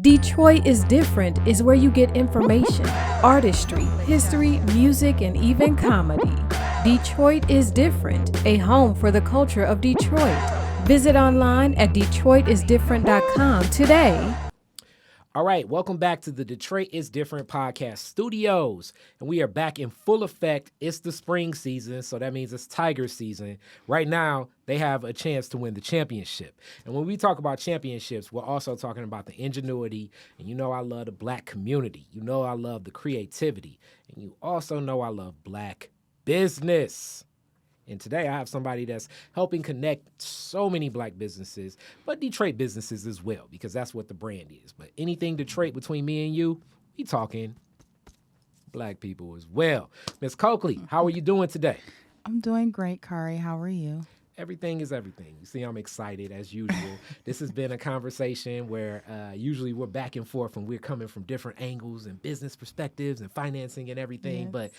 Detroit is Different is where you get information, artistry, history, music, and even comedy. Detroit is Different, a home for the culture of Detroit. Visit online at DetroitisDifferent.com today. All right, welcome back to the Detroit is Different podcast studios. And we are back in full effect. It's the spring season, so that means it's Tiger season. Right now, they have a chance to win the championship. And when we talk about championships, we're also talking about the ingenuity. And you know I love the black community. You know I love the creativity. And you also know I love black business. And today I have somebody that's helping connect so many black businesses, but Detroit businesses as well, because that's what the brand is. But anything Detroit between me and you, we talking black people as well. Ms. Cokely, how are you doing today? I'm doing great, Kari. How are you? Everything is everything. You see, I'm excited as usual. This has been a conversation where usually we're back and forth and we're coming from different angles and business perspectives and financing and everything, Yes. but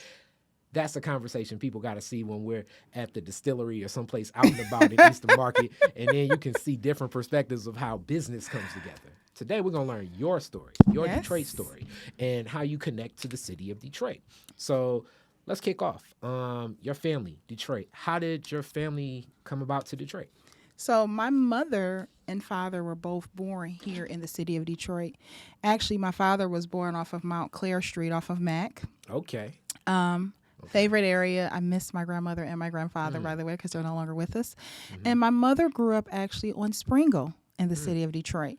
that's a conversation people got to see when we're at the distillery or someplace out and about in Eastern Market, and then you can see different perspectives of how business comes together. Today, we're going to learn your story, your Yes. Detroit story, and how you connect to the city of Detroit. So let's kick off. Your family, Detroit. How did your family come about to Detroit? So my mother and father were both born here in the city of Detroit. Actually, my father was born off of Mount Clair Street off of Mack. Okay. Favorite area. I miss my grandmother and my grandfather, by the way, because they're no longer with us. And my mother grew up actually on Springle in the city of Detroit.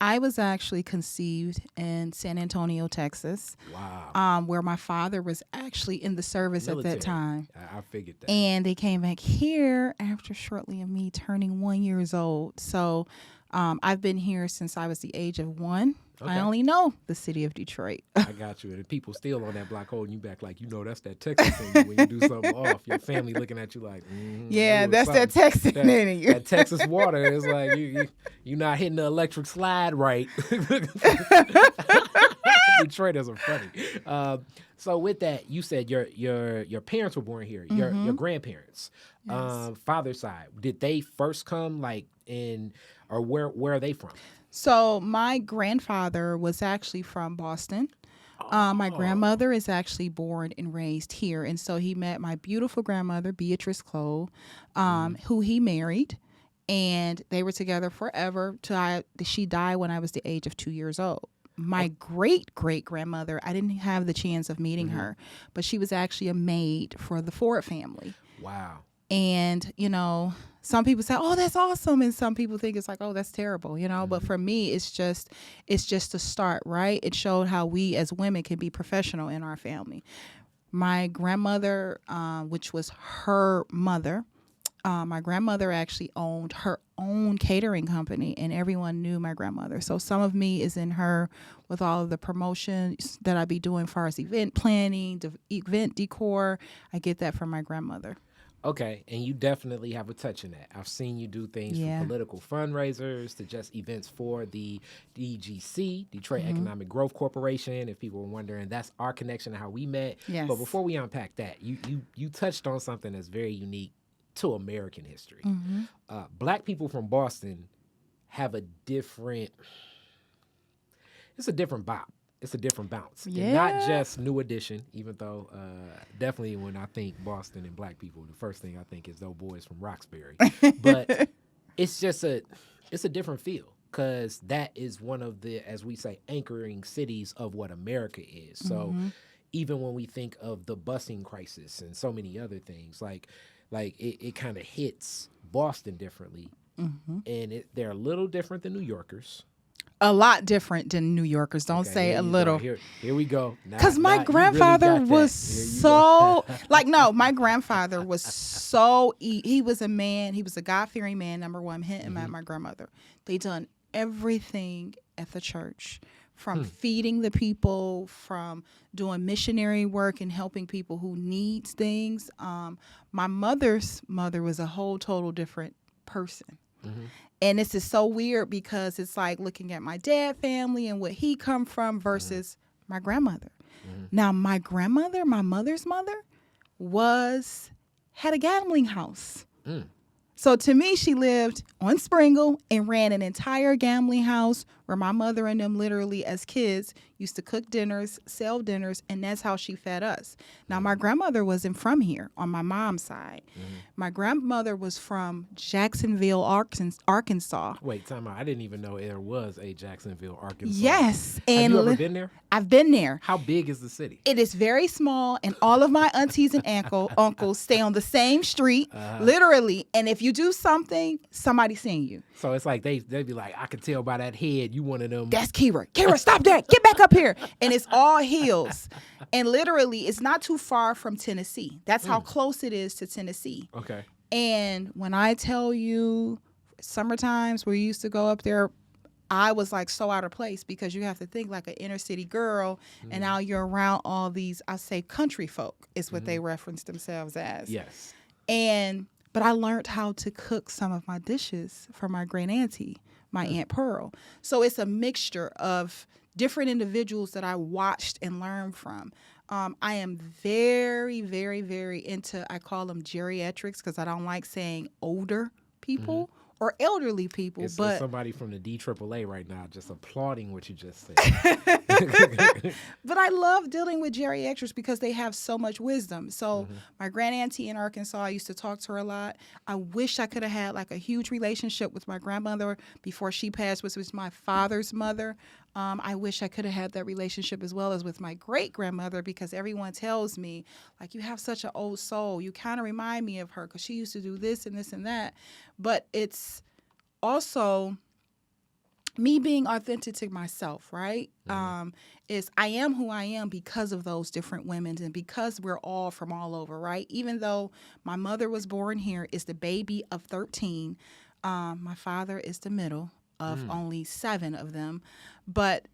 I was actually conceived in San Antonio, Texas, Wow. where my father was actually in the service Military. at that time. I figured that. And they came back here after shortly of me turning 1 year old. So I've been here since I was the age of 1. Okay. I only know the city of Detroit. I got you. And people still on that block holding you back like, you know, that's that Texas thing when you do something off. Your family looking at you like, Yeah, ooh, that's that something. Texas in you. That Texas water is like, you're not hitting the electric slide right. Detroiters are funny. So with that, you said your parents were born here, your grandparents, Yes. father's side. Did they first come like or where are they from? So my grandfather was actually from Boston. My grandmother is actually born and raised here. And so he met my beautiful grandmother, Beatrice Cole, who he married. And they were together forever till she died when I was the age of 2 years old. My great-great-grandmother, I didn't have the chance of meeting her, but she was actually a maid for the Ford family. Wow. And, you know, some people say, oh, that's awesome. And some people think it's like, oh, that's terrible, you know. But for me, it's just a start, right? It showed how we as women can be professional in our family. My grandmother, which was her mother, my grandmother actually owned her own catering company, and everyone knew my grandmother. So some of me is in her with all of the promotions that I be doing as far as event planning, event decor. I get that from my grandmother. Okay, and you definitely have a touch in that. I've seen you do things from political fundraisers to just events for the DGC, Detroit Economic Growth Corporation. If people were wondering, that's our connection to how we met. Yes. But before we unpack that, you touched on something that's very unique to American history. Black people from Boston have a different bop. It's a different bounce. Yeah. And not just New Edition, even though definitely when I think Boston and black people, the first thing I think is those boys from Roxbury. But it's just a different feel, because that is one of the, as we say, anchoring cities of what America is. So even when we think of the busing crisis and so many other things, like it kind of hits Boston differently. And they're a little different than New Yorkers. A lot different than New Yorkers. Don't say here a you little. go. Here we go. Because my grandfather was so, my grandfather was so, he was a man, he was a God-fearing man, number one, him and my grandmother. They done everything at the church, from feeding the people, from doing missionary work and helping people who needs things. My mother's mother was a whole total different person. And this is so weird because it's like looking at my dad family and what he come from versus my grandmother. Now, my grandmother, my mother's mother, had a gambling house. So to me, she lived on Springle and ran an entire gambling house, where my mother and them literally as kids used to cook dinners, sell dinners, and that's how she fed us. Now, my grandmother wasn't from here on my mom's side. My grandmother was from Jacksonville, Arkansas. Wait, time out. I didn't even know there was a Jacksonville, Arkansas. Yes. Have you ever been there? I've been there. How big is the city? It is very small, and all of my aunties and uncles stay on the same street, literally. And if you do something, somebody's seeing you. So it's like they'd be like, I could tell by that head, you one of them. That's Keyra. Keyra, stop that. Get back up here. And it's all hills. And literally, it's not too far from Tennessee. That's how close it is to Tennessee. Okay. And when I tell you, summer times we used to go up there, I was like so out of place because you have to think like an inner city girl, and now you're around all these, I say country folk is what they reference themselves as. Yes. But I learned how to cook some of my dishes for my great auntie, my Aunt Pearl. So it's a mixture of different individuals that I watched and learned from. I am very, very, very into, I call them geriatrics because I don't like saying older people or elderly people. It's but somebody from the DAAA right now just applauding what you just said. But I love dealing with geriatrics because they have so much wisdom. So my grand auntie in Arkansas, I used to talk to her a lot. I wish I could have had like a huge relationship with my grandmother before she passed, which was my father's mother. I wish I could have had that relationship as well as with my great-grandmother because everyone tells me, like, you have such an old soul. You kind of remind me of her because she used to do this and this and that. But it's also me being authentic to myself, right? Is I am who I am because of those different women and because we're all from all over, right? Even though my mother was born here, is the baby of 13. My father is the middle of only 7 of them. But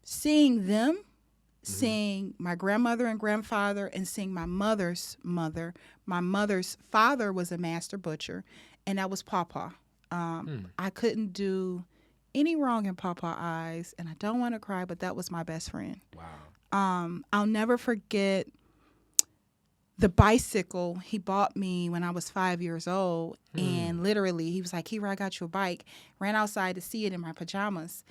seeing them, seeing my grandmother and grandfather, and seeing my mother's mother, my mother's father was a master butcher, and that was Papa. I couldn't do any wrong in Papa eyes, and I don't want to cry, but that was my best friend. Wow. I'll never forget the bicycle he bought me when I was 5 years old. And literally, he was like, Keyra, I got you a bike. Ran outside to see it in my pajamas.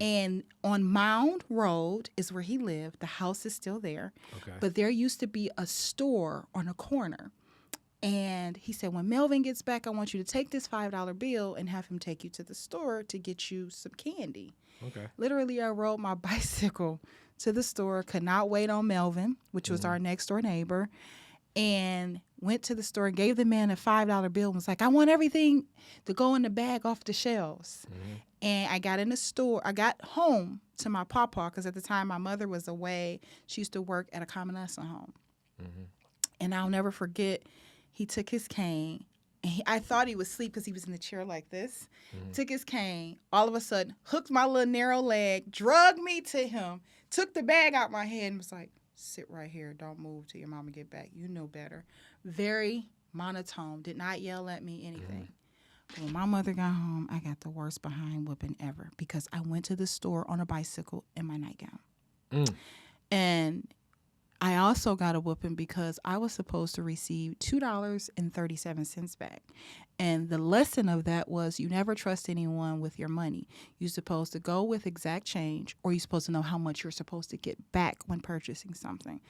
And on Mound Road is where he lived. The house is still there. Okay. But there used to be a store on a corner. And he said, when Melvin gets back, I want you to take this $5 bill and have him take you to the store to get you some candy. Okay. Literally, I rode my bicycle to the store, could not wait on Melvin, which was our next door neighbor, and went to the store and gave the man a $5 bill and was like, I want everything to go in the bag off the shelves. And I got in the store. I got home to my papa because at the time my mother was away. She used to work at a convalescent home. And I'll never forget, he took his cane. And I thought he was asleep because he was in the chair like this. Took his cane, all of a sudden, hooked my little narrow leg, drugged me to him, took the bag out my hand and was like, sit right here. Don't move till your mama get back. You know better. Very monotone. Did not yell at me, anything. When my mother got home, I got the worst behind whooping ever because I went to the store on a bicycle in my nightgown. And I also got a whooping because I was supposed to receive $2.37 back. And the lesson of that was you never trust anyone with your money. You're supposed to go with exact change, or you're supposed to know how much you're supposed to get back when purchasing something.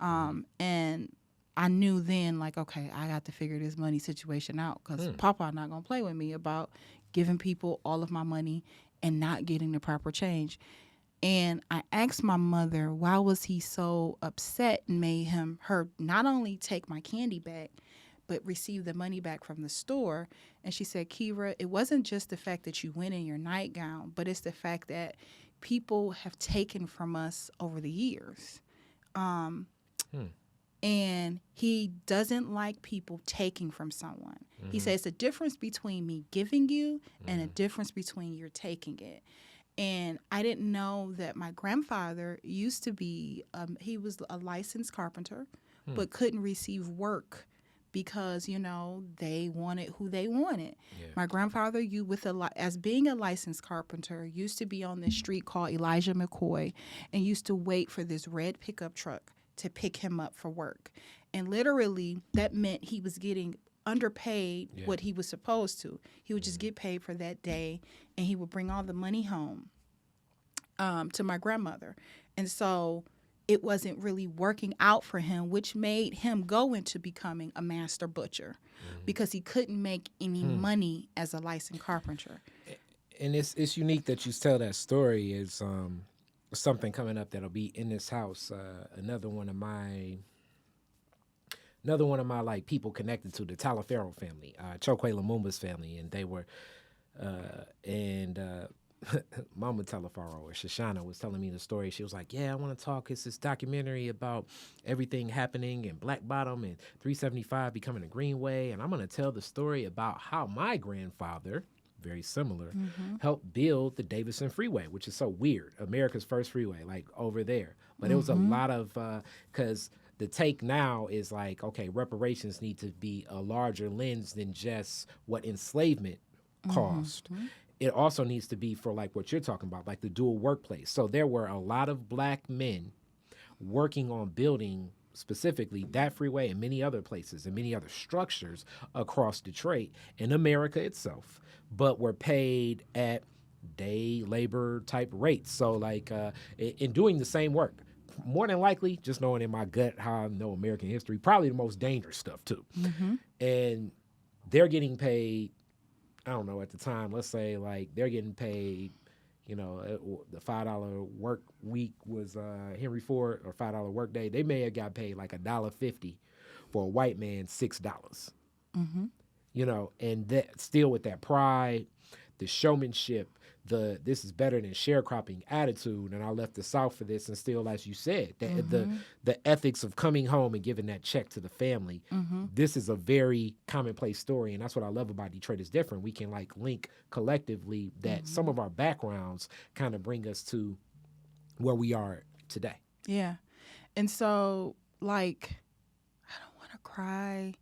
And I knew then, like, okay, I got to figure this money situation out because Papa not going to play with me about giving people all of my money and not getting the proper change. And I asked my mother, why was he so upset and made her not only take my candy back, but receive the money back from the store? And she said, Keyra, it wasn't just the fact that you went in your nightgown, but it's the fact that people have taken from us over the years. And he doesn't like people taking from someone. He says, it's a difference between me giving you and a difference between you're taking it. And I didn't know that my grandfather used to be, he was a licensed carpenter, but couldn't receive work because, you know, they wanted who they wanted. Yeah. My grandfather, as being a licensed carpenter, used to be on this street called Elijah McCoy and used to wait for this red pickup truck to pick him up for work. And literally, that meant he was getting underpaid what he was supposed to. He would just get paid for that day, and he would bring all the money home to my grandmother. And so it wasn't really working out for him, which made him go into becoming a master butcher because he couldn't make any money as a licensed carpenter. And it's unique that you tell that story. Is something coming up that'll be in this house. Another one of my like people connected to the Talaferro family, Chokwe Lumumba's family, and they were Mama Talaferro or Shoshana was telling me the story. She was like, "Yeah, I want to talk. It's this documentary about everything happening in Black Bottom and 375 becoming a Greenway, and I'm going to tell the story about how my grandfather, very similar, helped build the Davison Freeway, which is so weird. America's first freeway, like over there. But it was a lot of because the take now is like, okay, reparations need to be a larger lens than just what enslavement caused. It also needs to be for like what you're talking about, like the dual workplace. So there were a lot of black men working on building specifically that freeway and many other places and many other structures across Detroit and America itself, but were paid at day labor type rates. So like in doing the same work, more than likely, just knowing in my gut how I know American history, probably the most dangerous stuff too. And they're getting paid, I don't know, at the time, let's say like they're getting paid, you know, the $5 work week was Henry Ford, or $5 work day. They may have got paid like $1.50 for a white man, $6. You know, and that still with that pride, the showmanship, this is better than sharecropping attitude, and I left the South for this, and still, as you said, the ethics of coming home and giving that check to the family. This is a very commonplace story, and that's what I love about Detroit is different. We can like link collectively that some of our backgrounds kind of bring us to where we are today. Yeah. And so, like, I don't want to cry.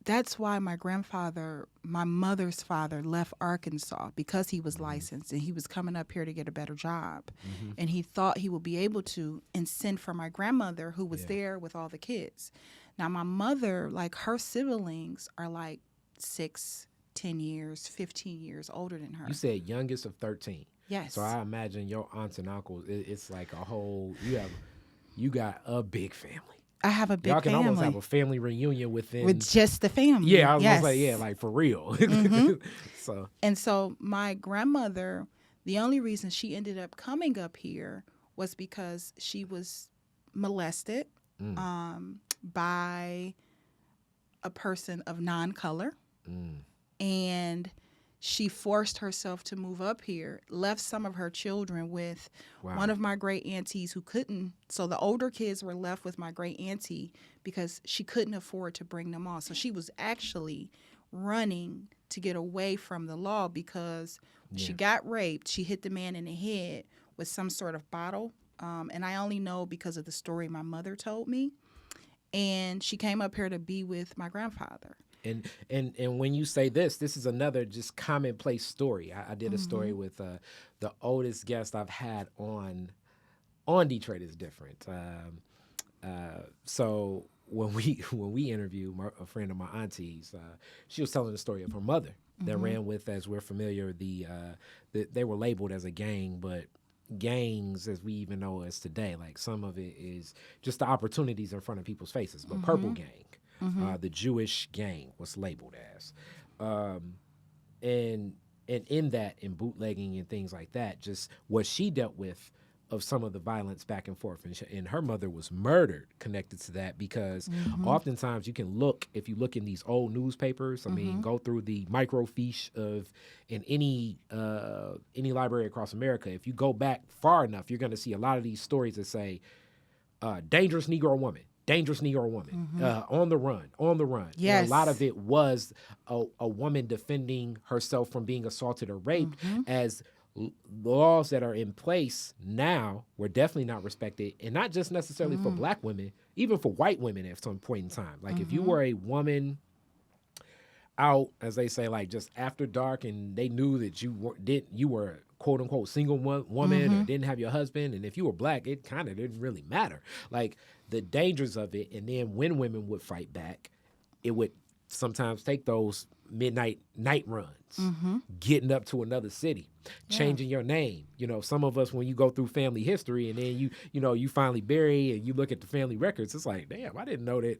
That's why my grandfather, my mother's father, left Arkansas, because he was licensed and he was coming up here to get a better job. And he thought he would be able to, and send for my grandmother, who was there with all the kids. Now, my mother, like her siblings are like 6, 10 years, 15 years older than her. You said youngest of 13. Yes. So I imagine your aunts and uncles, it's like a whole, you got a big family. I have a big Y'all can family. almost have a family reunion with just the family. Yeah, I was gonna say, yeah, like for real. So my grandmother, the only reason she ended up coming up here was because she was molested by a person of non-color, and she forced herself to move up here, left some of her children with one of my great aunties who couldn't. So the older kids were left with my great auntie because she couldn't afford to bring them all. So she was actually running to get away from the law because she got raped. She hit the man in the head with some sort of bottle. And I only know because of the story my mother told me. And she came up here to be with my grandfather. And when you say this is another just commonplace story. I did a story with the oldest guest I've had on Detroit is Different. So when we interviewed a friend of my auntie's, she was telling the story of her mother that ran with, as we're familiar, they were labeled as a gang, but gangs as we even know as today, like some of it is just the opportunities in front of people's faces. But Purple Gang. The Jewish gang was labeled as, and in that, in bootlegging and things like that, just what she dealt with of some of the violence back and forth, and her mother was murdered connected to that, because oftentimes you can look, if you look in these old newspapers, I mean, go through the microfiche of in any library across America. If you go back far enough, you're going to see a lot of these stories that say dangerous Negro woman. Dangerous Negro woman, on the run. Yes. And a lot of it was a woman defending herself from being assaulted or raped, as laws that are in place now were definitely not respected, and not just necessarily for black women, even for white women at some point in time. Like if you were a woman out, as they say, like just after dark, and they knew that you were quote unquote single woman or didn't have your husband, and if you were black, it kind of didn't really matter. Like the dangers of it, and then when women would fight back, it would sometimes take those midnight night runs, getting up to another city, changing your name. You know, some of us, when you go through family history and then you finally bury and you look at the family records, it's like, damn, I didn't know that.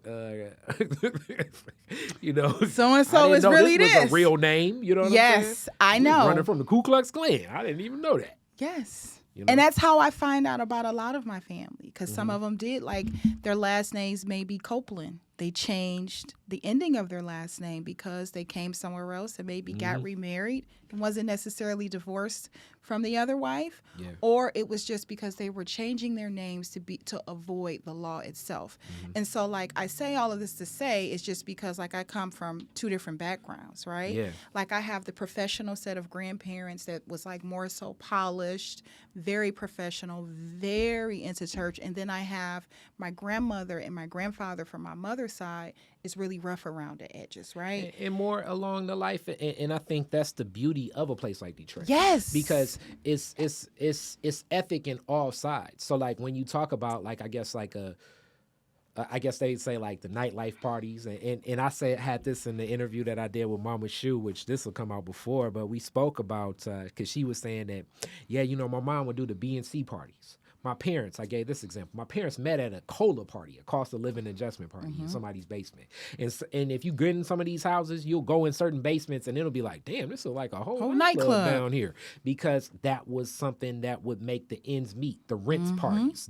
So-and-so is really this was a real name. You know what I'm saying? Yes, I know. Running from the Ku Klux Klan. I didn't even know that. Yes. You know? And that's how I find out about a lot of my family, because some of them did, like, their last names may be Copeland. They changed the ending of their last name because they came somewhere else and maybe got remarried and wasn't necessarily divorced from the other wife, or it was just because they were changing their names to avoid the law itself. And so, like, I say all of this to say it's just because, like, I come from two different backgrounds, right? Yeah. Like, I have the professional set of grandparents that was, like, more so polished, very professional, very into church, and then I have my grandmother and my grandfather from my mother's side is really rough around the edges, right? And more along the life, and I think that's the beauty of a place like Detroit. Yes, because it's ethic in all sides. So, like, when you talk about, like, I guess they say, like, the nightlife parties, and I had this in the interview that I did with Mama Shu, which this will come out before, but we spoke about, because she was saying that, my mom would do the B&C parties. My parents, I gave this example. My parents met at a COLA party, a cost of living adjustment party, in somebody's basement. And if you get in some of these houses, you'll go in certain basements and it'll be like, damn, this is like a whole nightclub down here. Because that was something that would make the ends meet, the rents parties,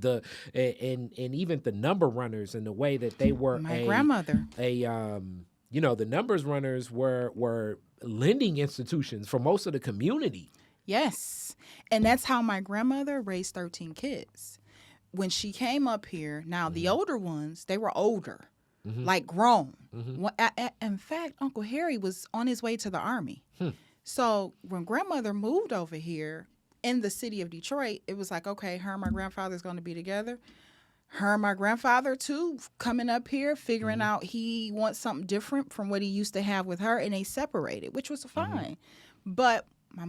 and even the number runners and the way that they were. My grandmother. The numbers runners were lending institutions for most of the community. Yes. And that's how my grandmother raised 13 kids. When she came up here, now the older ones, they were older, like grown. In fact, Uncle Harry was on his way to the Army. So when grandmother moved over here in the city of Detroit, it was like, okay, her and my grandfather's going to be together. Her and my grandfather, too, coming up here, figuring out he wants something different from what he used to have with her, and they separated, which was fine. But my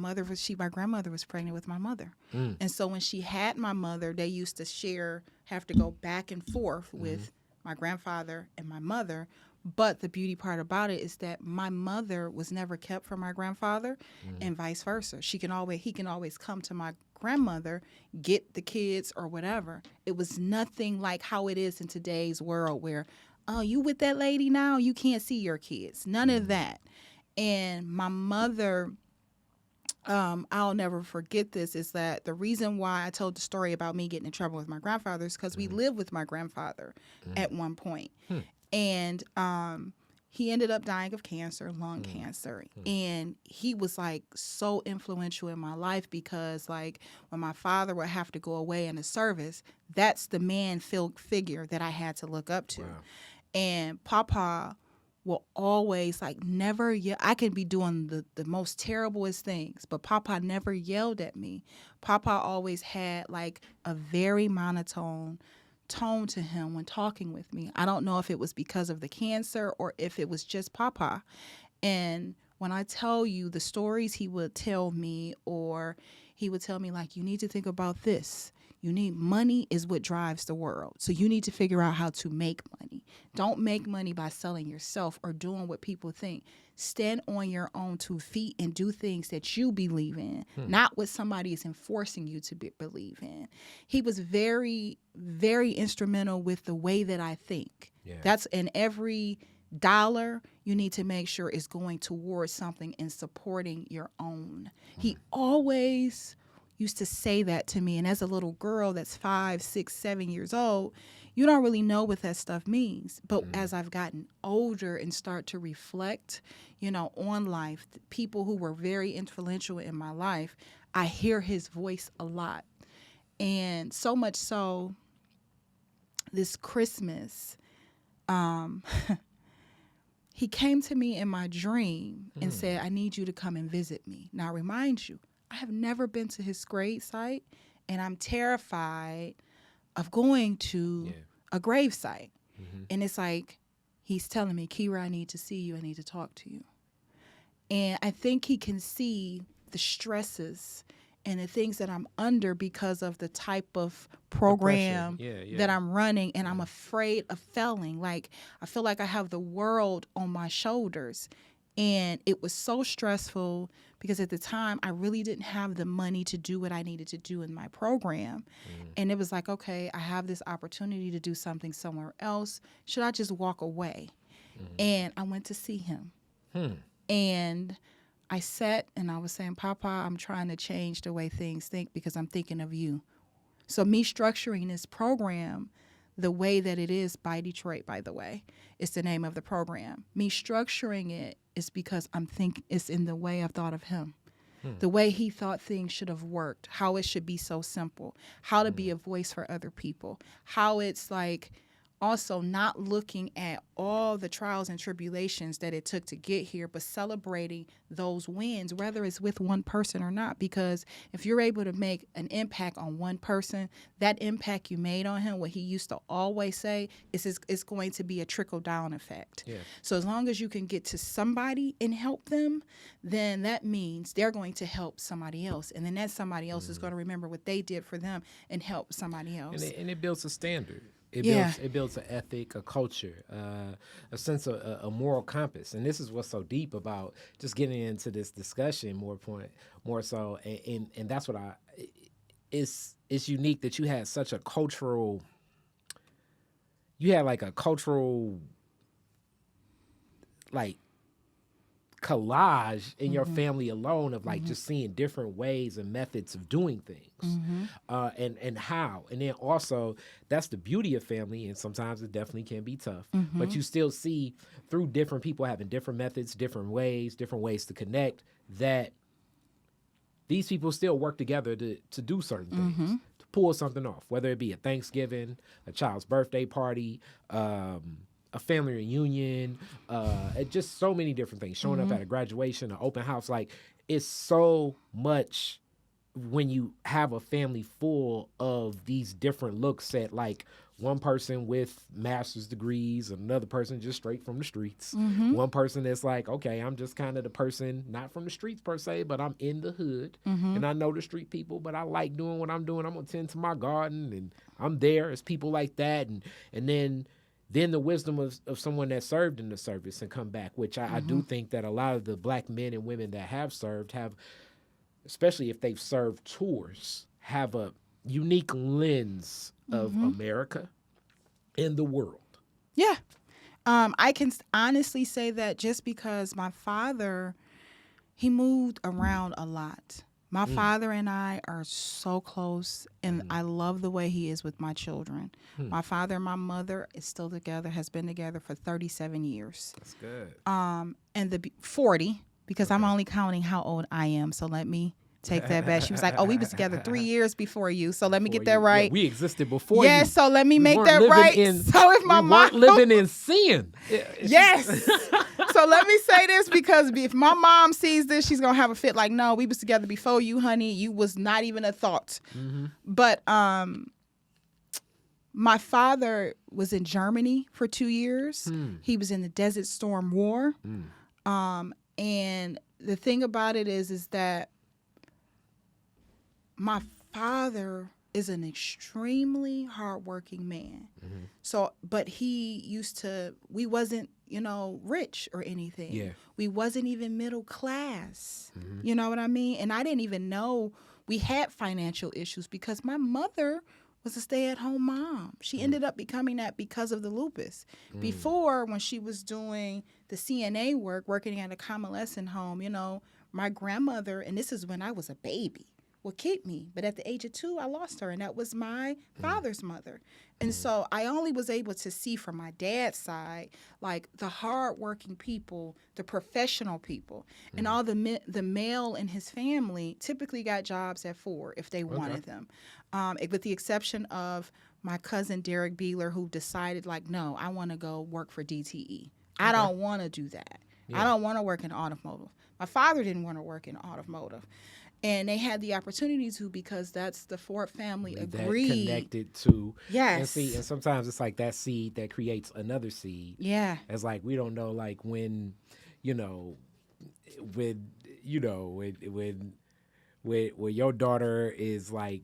grandmother was pregnant with my mother. And so when she had my mother, they used to have to go back and forth with my grandfather and my mother. But the beauty part about it is that my mother was never kept from my grandfather, and vice versa. He can always come to my grandmother, get the kids or whatever. It was nothing like how it is in today's world where, oh, you with that lady now? You can't see your kids. None of that. And my mother... I'll never forget this, is that the reason why I told the story about me getting in trouble with my grandfather is because we lived with my grandfather at one point. And he ended up dying of cancer, lung cancer. And he was, like, so influential in my life because, like, when my father would have to go away in the service, that's the man figure that I had to look up to. Wow. And Papa will always, like, never yell. I can be doing the most terriblest things, but Papa never yelled at me. Papa always had, like, a very monotone tone to him when talking with me. I don't know if it was because of the cancer or if it was just Papa. And when I tell you the stories he would tell me, or he would tell me, like, you need to think about this. Money is what drives the world. So you need to figure out how to make money. Don't make money by selling yourself or doing what people think. Stand on your own 2 feet and do things that you believe in, not what somebody is enforcing you to believe in. He was very, very instrumental with the way that I think. Yeah. That's in every dollar you need to make sure is going towards something and supporting your own. He always used to say that to me. And as a little girl that's 5, 6, 7 years old, you don't really know what that stuff means. But as I've gotten older and start to reflect, on life, people who were very influential in my life, I hear his voice a lot. And so much so, this Christmas, he came to me in my dream and said, I need you to come and visit me. Now, remind you, I have never been to his grave site, and I'm terrified of going to a grave site. And it's like, he's telling me, Keyra, I need to see you. I need to talk to you. And I think he can see the stresses and the things that I'm under because of the type of program that I'm running, and I'm afraid of failing. Like, I feel like I have the world on my shoulders. And it was so stressful because at the time I really didn't have the money to do what I needed to do in my program. And it was like, okay, I have this opportunity to do something somewhere else. Should I just walk away? And I went to see him. And I sat and I was saying, Papa, I'm trying to change the way things think because I'm thinking of you. So me structuring this program the way that it is by Detroit, by the way, it's the name of the program. Me structuring it is because it's in the way I've thought of him. The way he thought things should have worked, how it should be so simple, how to be a voice for other people, how it's like also not looking at all the trials and tribulations that it took to get here, but celebrating those wins, whether it's with one person or not. Because if you're able to make an impact on one person, that impact you made on him, what he used to always say, is it's going to be a trickle-down effect. Yeah. So as long as you can get to somebody and help them, then that means they're going to help somebody else. And then that somebody else is going to remember what they did for them and help somebody else. And it builds a standard. It builds an ethic, a culture, a sense of a moral compass. And this is what's so deep about just getting into this discussion more so. And that's what it's unique that you had such a cultural, like collage in your family alone of like just seeing different ways and methods of doing things, and how. And then also that's the beauty of family, and sometimes it definitely can be tough, but you still see through different people having different methods, different ways to connect, that these people still work together to do certain things, to pull something off, whether it be a Thanksgiving, a child's birthday party, a family reunion, just so many different things, showing up at a graduation, an open house. Like, it's so much when you have a family full of these different looks at, like, one person with master's degrees, another person just straight from the streets, one person that's like, okay, I'm just kind of the person, not from the streets per se, but I'm in the hood, and I know the street people, but I like doing what I'm doing. I'm going to tend to my garden, and I'm there. It's people like that, and then the wisdom of someone that served in the service and come back, which I do think that a lot of the black men and women that have served especially if they've served tours, have a unique lens of America and the world. Yeah. I can honestly say that just because my father, he moved around a lot. My father and I are so close, and I love the way he is with my children. My father and my mother is still together, has been together for 37 years. That's good. And 40, because I'm only counting how old I am, so let me take that back. She was like, oh, we was together 3 years before you, so let me get that right. Yeah, we existed before you. Yes, so let me make that right. So if my mom weren't living in sin. Yes. So let me say this, because if my mom sees this, she's going to have a fit like, no, we was together before you, honey. You was not even a thought. But my father was in Germany for 2 years. He was in the Desert Storm War. And the thing about it is that my father is an extremely hardworking man. So, but we wasn't, rich or anything. Yeah. We wasn't even middle class. You know what I mean? And I didn't even know we had financial issues because my mother was a stay-at-home mom. She ended up becoming that because of the lupus. Before, when she was doing the CNA work, working at a convalescent home, my grandmother, and this is when I was a baby, would keep me. But at the age of 2, I lost her, and that was my father's mother. And so I only was able to see from my dad's side, like the hardworking people, the professional people, and all the male in his family typically got jobs at 4 if they wanted them. With the exception of my cousin Derek Beeler, who decided, like, no, I want to go work for DTE. I don't want to do that. Yeah. I don't want to work in automotive. My father didn't want to work in automotive. And they had the opportunity to, because that's the Ford family agreed. That connected to. Yes. And sometimes it's like that seed that creates another seed. Yeah. It's like, we don't know, like, when your daughter is like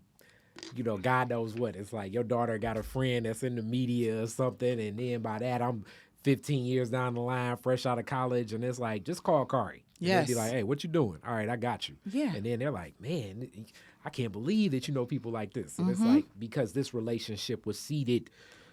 God knows what. It's like your daughter got a friend that's in the media or something, and then by that I'm 15 years down the line, fresh out of college, and it's like, just call Kari. Yes. They'd be like, hey, what you doing? All right, I got you. Yeah. And then they're like, man, I can't believe that you know people like this. And it's like, because this relationship was seeded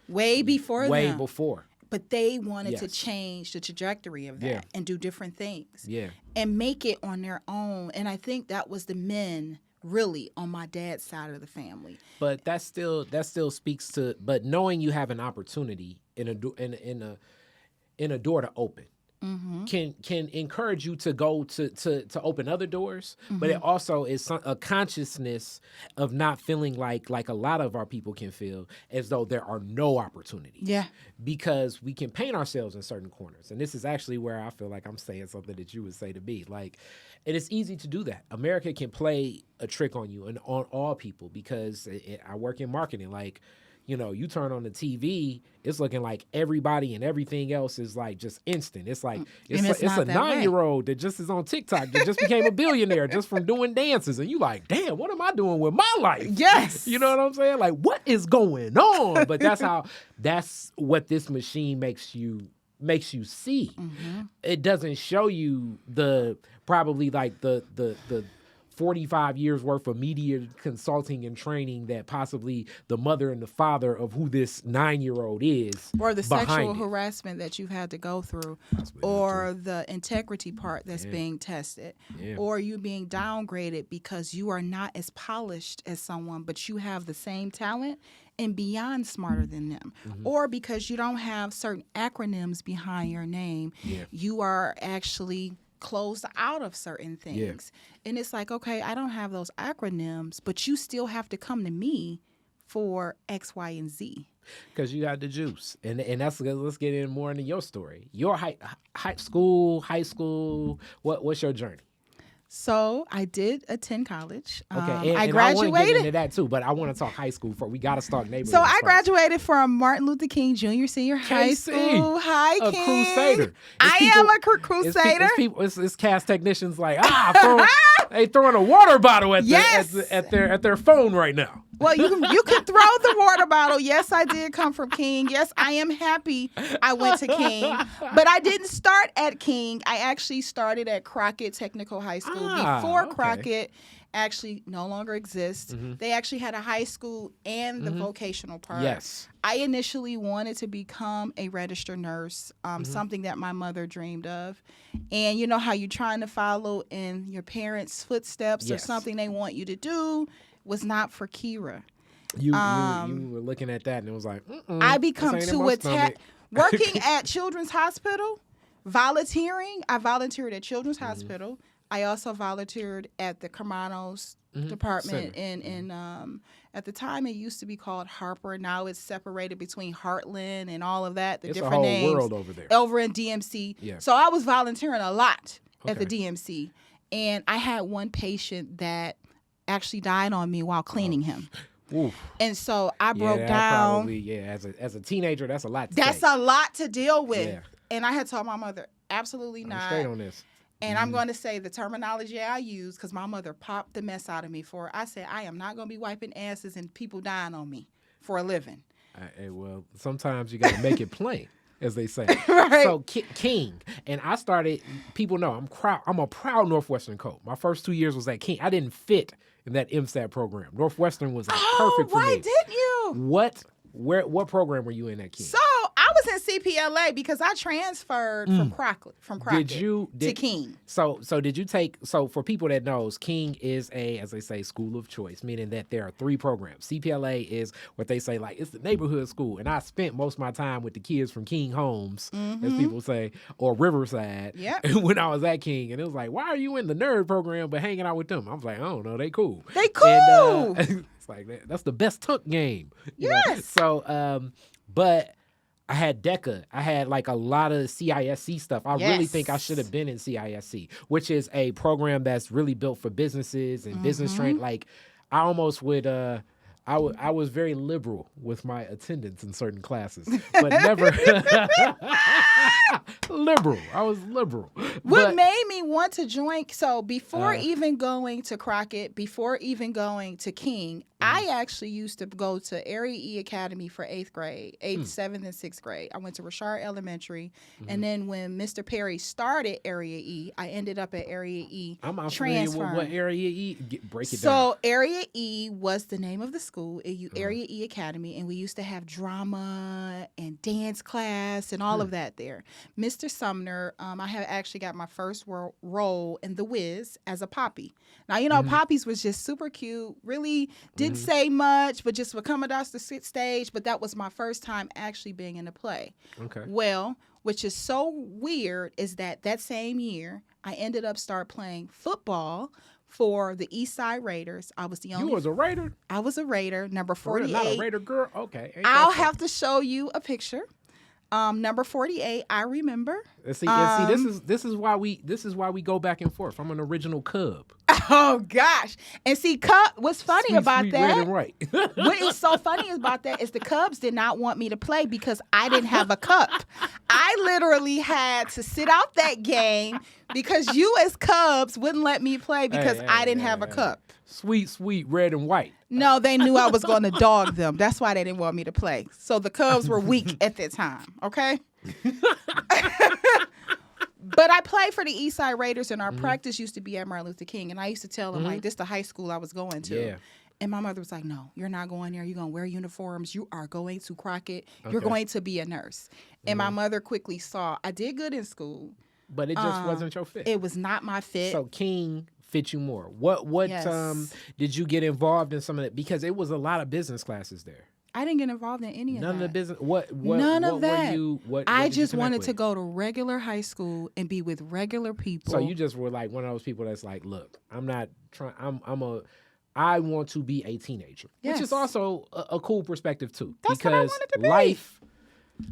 way before. But they wanted to change the trajectory of that and do different things. Yeah. And make it on their own. And I think that was the men really on my dad's side of the family. But that still speaks to, but knowing you have an opportunity in a door to open. Mm-hmm. Can encourage you to go to open other doors, but it also is a consciousness of not feeling like a lot of our people can feel as though there are no opportunities. Yeah. Because we can paint ourselves in certain corners. And this is actually where I feel like I'm saying something that you would say to me. Like, and it's easy to do that. America can play a trick on you and on all people because I work in marketing. Like, you turn on the TV, it's looking like everybody and everything else is like just instant. It's like it's a 9-year-old that just is on TikTok that just became a billionaire just from doing dances, and you like, damn, what am I doing with my life? Yes, you know what I'm saying? Like, what is going on? But that's what this machine makes you see. Mm-hmm. It doesn't show you the 45 years worth of media consulting and training that possibly the mother and the father of who this 9-year-old is, or the sexual harassment that you've had to go through, or the integrity part that's being tested, or you being downgraded because you are not as polished as someone, but you have the same talent and beyond smarter than them, or because you don't have certain acronyms behind your name, you are actually closed out of certain things. And it's like, okay, I don't have those acronyms, but you still have to come to me for X, Y, and Z. Because you got the juice. And that's, let's get in more into your story. Your high school, what's your journey? So I did attend college. Okay, I graduated. I want to get into that too, but I want to talk high school first. We got to start neighborhood. So I graduated from Martin Luther King Jr. Senior High School. Hi, a King. Crusader. I am a crusader. It's cast technicians like they throwing a water bottle at their phone right now. Well, you can throw the water bottle. Yes, I did come from King. Yes, I am happy I went to King. But I didn't start at King. I actually started at Crockett Technical High School before Crockett actually no longer exists. Mm-hmm. They actually had a high school and the vocational part. Yes. I initially wanted to become a registered nurse, something that my mother dreamed of. And you know how you're trying to follow in your parents' footsteps or something they want you to do was not for Keyra. You were looking at that and it was like, I become too attached. Working at Children's Hospital, volunteering. I volunteered at Children's Hospital. I also volunteered at the Carmanos department in at the time it used to be called Harper. Now it's separated between Heartland and all of that. It's different names. a whole world over there. Over in DMC. Yeah. So I was volunteering a lot at the DMC. And I had one patient that actually died on me while cleaning him. Oof. And so I broke down. Probably, as a teenager, that's a lot to That's a lot to deal with. Yeah. And I had told my mother, absolutely not. I'm straight on this. And I'm going to say the terminology I use because my mother popped the mess out of me for it. I said, I am not going to be wiping asses and people dying on me for a living. Well, sometimes you got to make it plain, as they say. Right. So King, and I started, people know, I'm a proud Northwestern coat. My first 2 years was at King. I didn't fit in that MSAT program. Northwestern was perfect for me. Why didn't you? What program were you in at King? So I was in CPLA because I transferred from Crockett to King. So did you take? So for people that knows, King is as they say, school of choice, meaning that there are 3 programs. CPLA is what they say, like it's the neighborhood school, and I spent most of my time with the kids from King Homes, as people say, or Riverside. Yeah. When I was at King, and it was like, why are you in the nerd program but hanging out with them? I was like, I don't know, they cool. They cool. And, like that's the best tuck game. Yes. Know? So, but I had DECA. I had like a lot of CISC stuff. I really think I should have been in CISC, which is a program that's really built for businesses and business training. Like I almost would I was very liberal with my attendance in certain classes, but never liberal. I was liberal. What made me want to join? So before even going to Crockett, before even going to King, I actually used to go to Area E Academy for 8th grade, 7th, and 6th grade. I went to Richard Elementary, and then when Mr. Perry started Area E, I ended up at Area E. I'm not familiar with what Area E. Break it down. So Area E was the name of the school, Area E Academy, and we used to have drama and dance class and all of that there. Mr. Sumner, I had actually got my first role in The Wiz as a Poppy. Now, you know, Poppies was just super cute, really didn't say much, but just would come across the stage. But that was my first time actually being in a play. Okay. Well, which is so weird is that same year, I ended up playing football for the East Side Raiders. I was the only. You was a Raider? I was a Raider, number 48. Not a Raider girl? Okay. I'll have to show you a picture. Number 48, I remember. See, this is why we go back and forth. I'm an original Cub. Oh gosh! And see, what's funny about sweet, that? Red and right. What is so funny about that is the Cubs did not want me to play because I didn't have a cup. I literally had to sit out that game because you as Cubs wouldn't let me play because I didn't have a cup. Sweet, red and white. No, they knew I was going to dog them. That's why they didn't want me to play. So the Cubs were weak at that time, okay? But I played for the East Side Raiders, and our practice used to be at Martin Luther King. And I used to tell them, like, this is the high school I was going to. Yeah. And my mother was like, no, you're not going there. You're going to wear uniforms. You are going to Crockett. Okay. You're going to be a nurse. And my mother quickly saw I did good in school. But it just wasn't your fit. It was not my fit. So King fit you more. What yes. Did you get involved in some of that? Because it was a lot of business classes there. I didn't get involved in any of that. None of the business. What None of that. Were you, what I just wanted to go to regular high school and be with regular people. So you just were like one of those people that's like, look, I'm not trying. I want to be a teenager, which is also a cool perspective too. That's because what I wanted to be.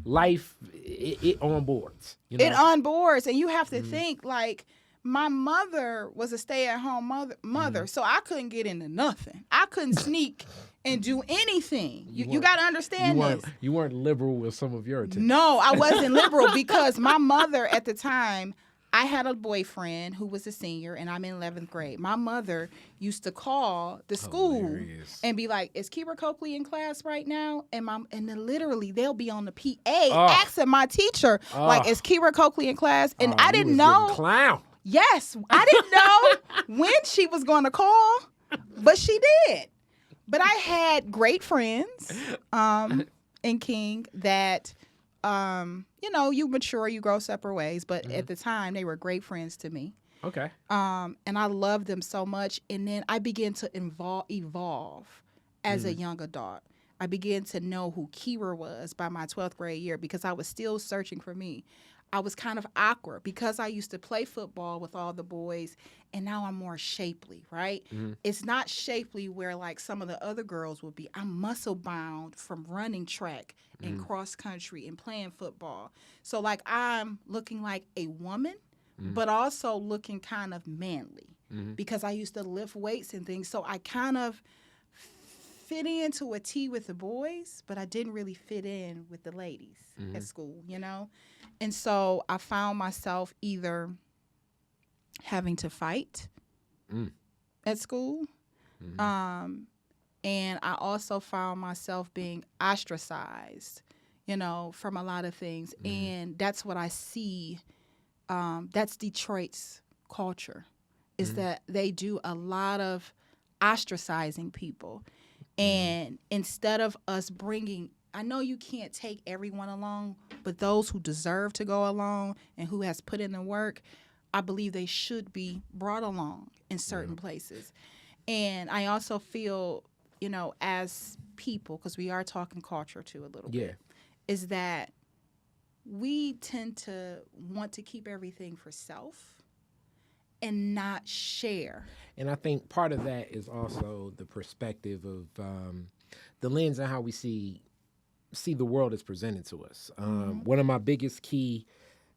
life, it on boards. You know? It on boards, and you have to think like. My mother was a stay-at-home mother, so I couldn't get into nothing. I couldn't sneak and do anything. You got to understand this. You weren't liberal with some of your attention. No, I wasn't liberal because my mother at the time, I had a boyfriend who was a senior, and I'm in 11th grade. My mother used to call the school and be like, is Keyra Cokely in class right now? And then literally they'll be on the PA asking my teacher, like, is Keyra Cokely in class? And I didn't know. Clown. Yes, I didn't know when she was going to call, but she did. But I had great friends in King that, you mature, you grow separate ways. But at the time, they were great friends to me. Okay. And I loved them so much. And then I began to evolve as a young adult. I began to know who Keyra was by my 12th grade year because I was still searching for me. I was kind of awkward because I used to play football with all the boys, and now I'm more shapely, right? Mm-hmm. It's not shapely where, like, some of the other girls would be. I'm muscle-bound from running track and cross-country and playing football. So, like, I'm looking like a woman, but also looking kind of manly because I used to lift weights and things. So I kind of fit into a T with the boys, but I didn't really fit in with the ladies at school, you know? And so I found myself either having to fight at school, and I also found myself being ostracized, from a lot of things. And that's what I see. That's Detroit's culture, is that they do a lot of ostracizing people. And instead of us bringing, I know you can't take everyone along, but those who deserve to go along and who has put in the work, I believe they should be brought along in certain places. And I also feel, as people, because we are talking culture too a little bit, is that we tend to want to keep everything for self and not share. And I think part of that is also the perspective of the lens and how we see the world as presented to us. One of my biggest key,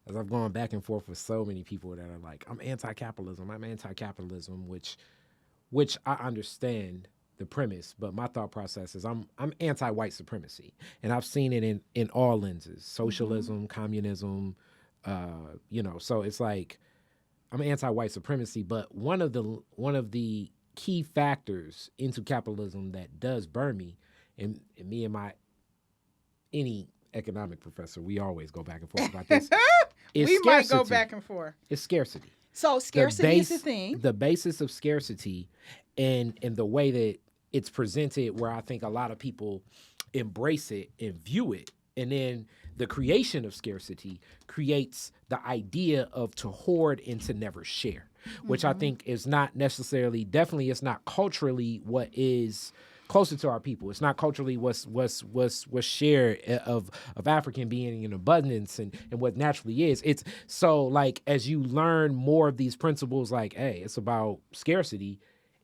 as I've gone back and forth with so many people that are like, I'm anti-capitalism, which I understand the premise, but my thought process is I'm anti-white supremacy, and I've seen it in all lenses: socialism, communism. So it's like I'm anti-white supremacy, but one of the key factors into capitalism that does burn me, and me and any economic professor, we always go back and forth about this. We might go back and forth. It's scarcity. So scarcity is the thing. The basis of scarcity and the way that it's presented, where I think a lot of people embrace it and view it. And then the creation of scarcity creates the idea of to hoard and to never share, which I think is not necessarily, definitely it's not culturally what is closer to our people. It's not culturally what's shared of African being in abundance and what naturally is. It's so like as you learn more of these principles, like, hey, it's about scarcity,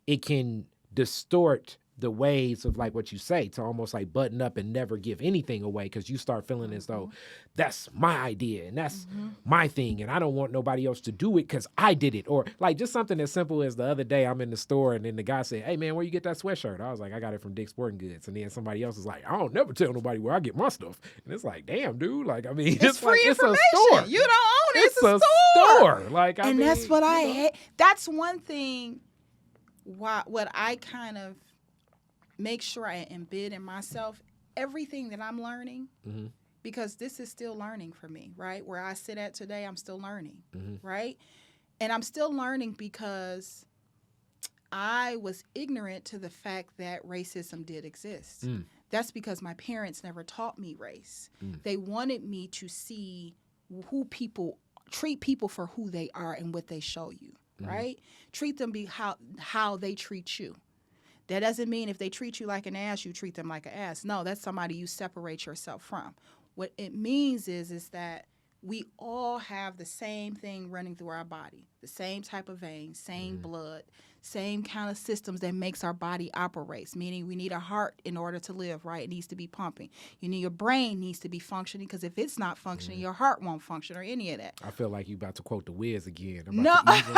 it can distort the ways of like what you say to almost like button up and never give anything away, because you start feeling as though that's my idea and that's my thing and I don't want nobody else to do it because I did it. Or like just something as simple as the other day I'm in the store and then the guy said, hey man, where you get that sweatshirt? I was like, I got it from Dick's Sporting Goods. And then somebody else is like, I don't never tell nobody where I get my stuff. And it's like, damn dude, like I mean it's free like, information. It's a store. You don't own it. It's a store. Like I and mean, that's what I hate. That's one thing what I kind of make sure I embed in myself everything that I'm learning, because this is still learning for me, right? Where I sit at today, I'm still learning, right? And I'm still learning because I was ignorant to the fact that racism did exist. That's because my parents never taught me race. They wanted me to see treat people for who they are and what they show you, right? Treat them how they treat you. That doesn't mean if they treat you like an ass, you treat them like an ass. No, that's somebody you separate yourself from. What it means is that we all have the same thing running through our body, the same type of veins, same blood, same kind of systems that makes our body operates, meaning we need a heart in order to live, right? It needs to be pumping. Your brain needs to be functioning, because if it's not functioning, your heart won't function or any of that. I feel like you about to quote the Wiz again. I'm just messing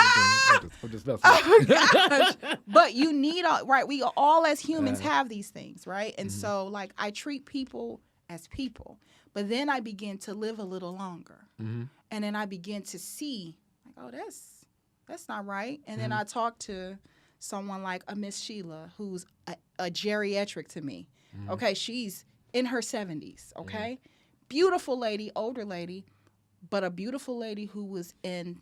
oh, gosh. But you need, right, we all as humans have these things, right? And so, like, I treat people as people. But then I begin to live a little longer. And then I begin to see, like, oh, that's not right. And then I talk to someone like a Miss Sheila, who's a geriatric to me. Okay, she's in her 70s, okay? Beautiful lady, older lady, but a beautiful lady who was in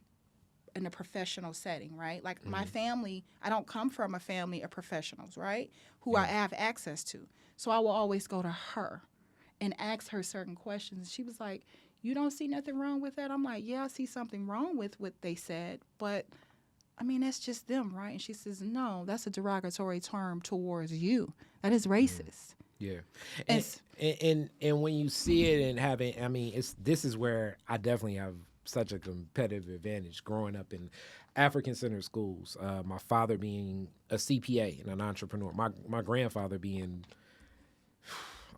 a professional setting, right? Like my family, I don't come from a family of professionals, right? Who I have access to. So I will always go to her and ask her certain questions. And she was like, you don't see nothing wrong with that? I'm like, yeah, I see something wrong with what they said, but I mean, that's just them, right? And she says, no, that's a derogatory term towards you. That is racist. Yeah. And when you see it and having, I mean, this is where I definitely have such a competitive advantage growing up in African-centered schools. My father being a CPA and an entrepreneur. My grandfather being...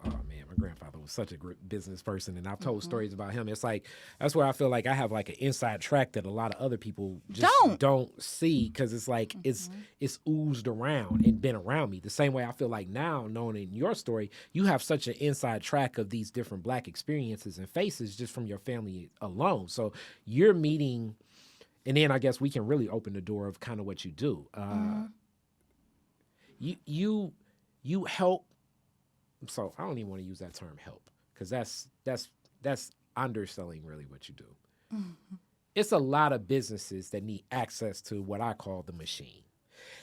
Oh man, my grandfather was such a great business person, and I've told stories about him. It's like that's where I feel like I have like an inside track that a lot of other people just don't see, because it's like it's oozed around and been around me. The same way I feel like now, knowing in your story, you have such an inside track of these different Black experiences and faces just from your family alone. So you're meeting, and then I guess we can really open the door of kind of what you do. You help. So I don't even want to use that term help, because that's underselling really what you do. It's a lot of businesses that need access to what I call the machine.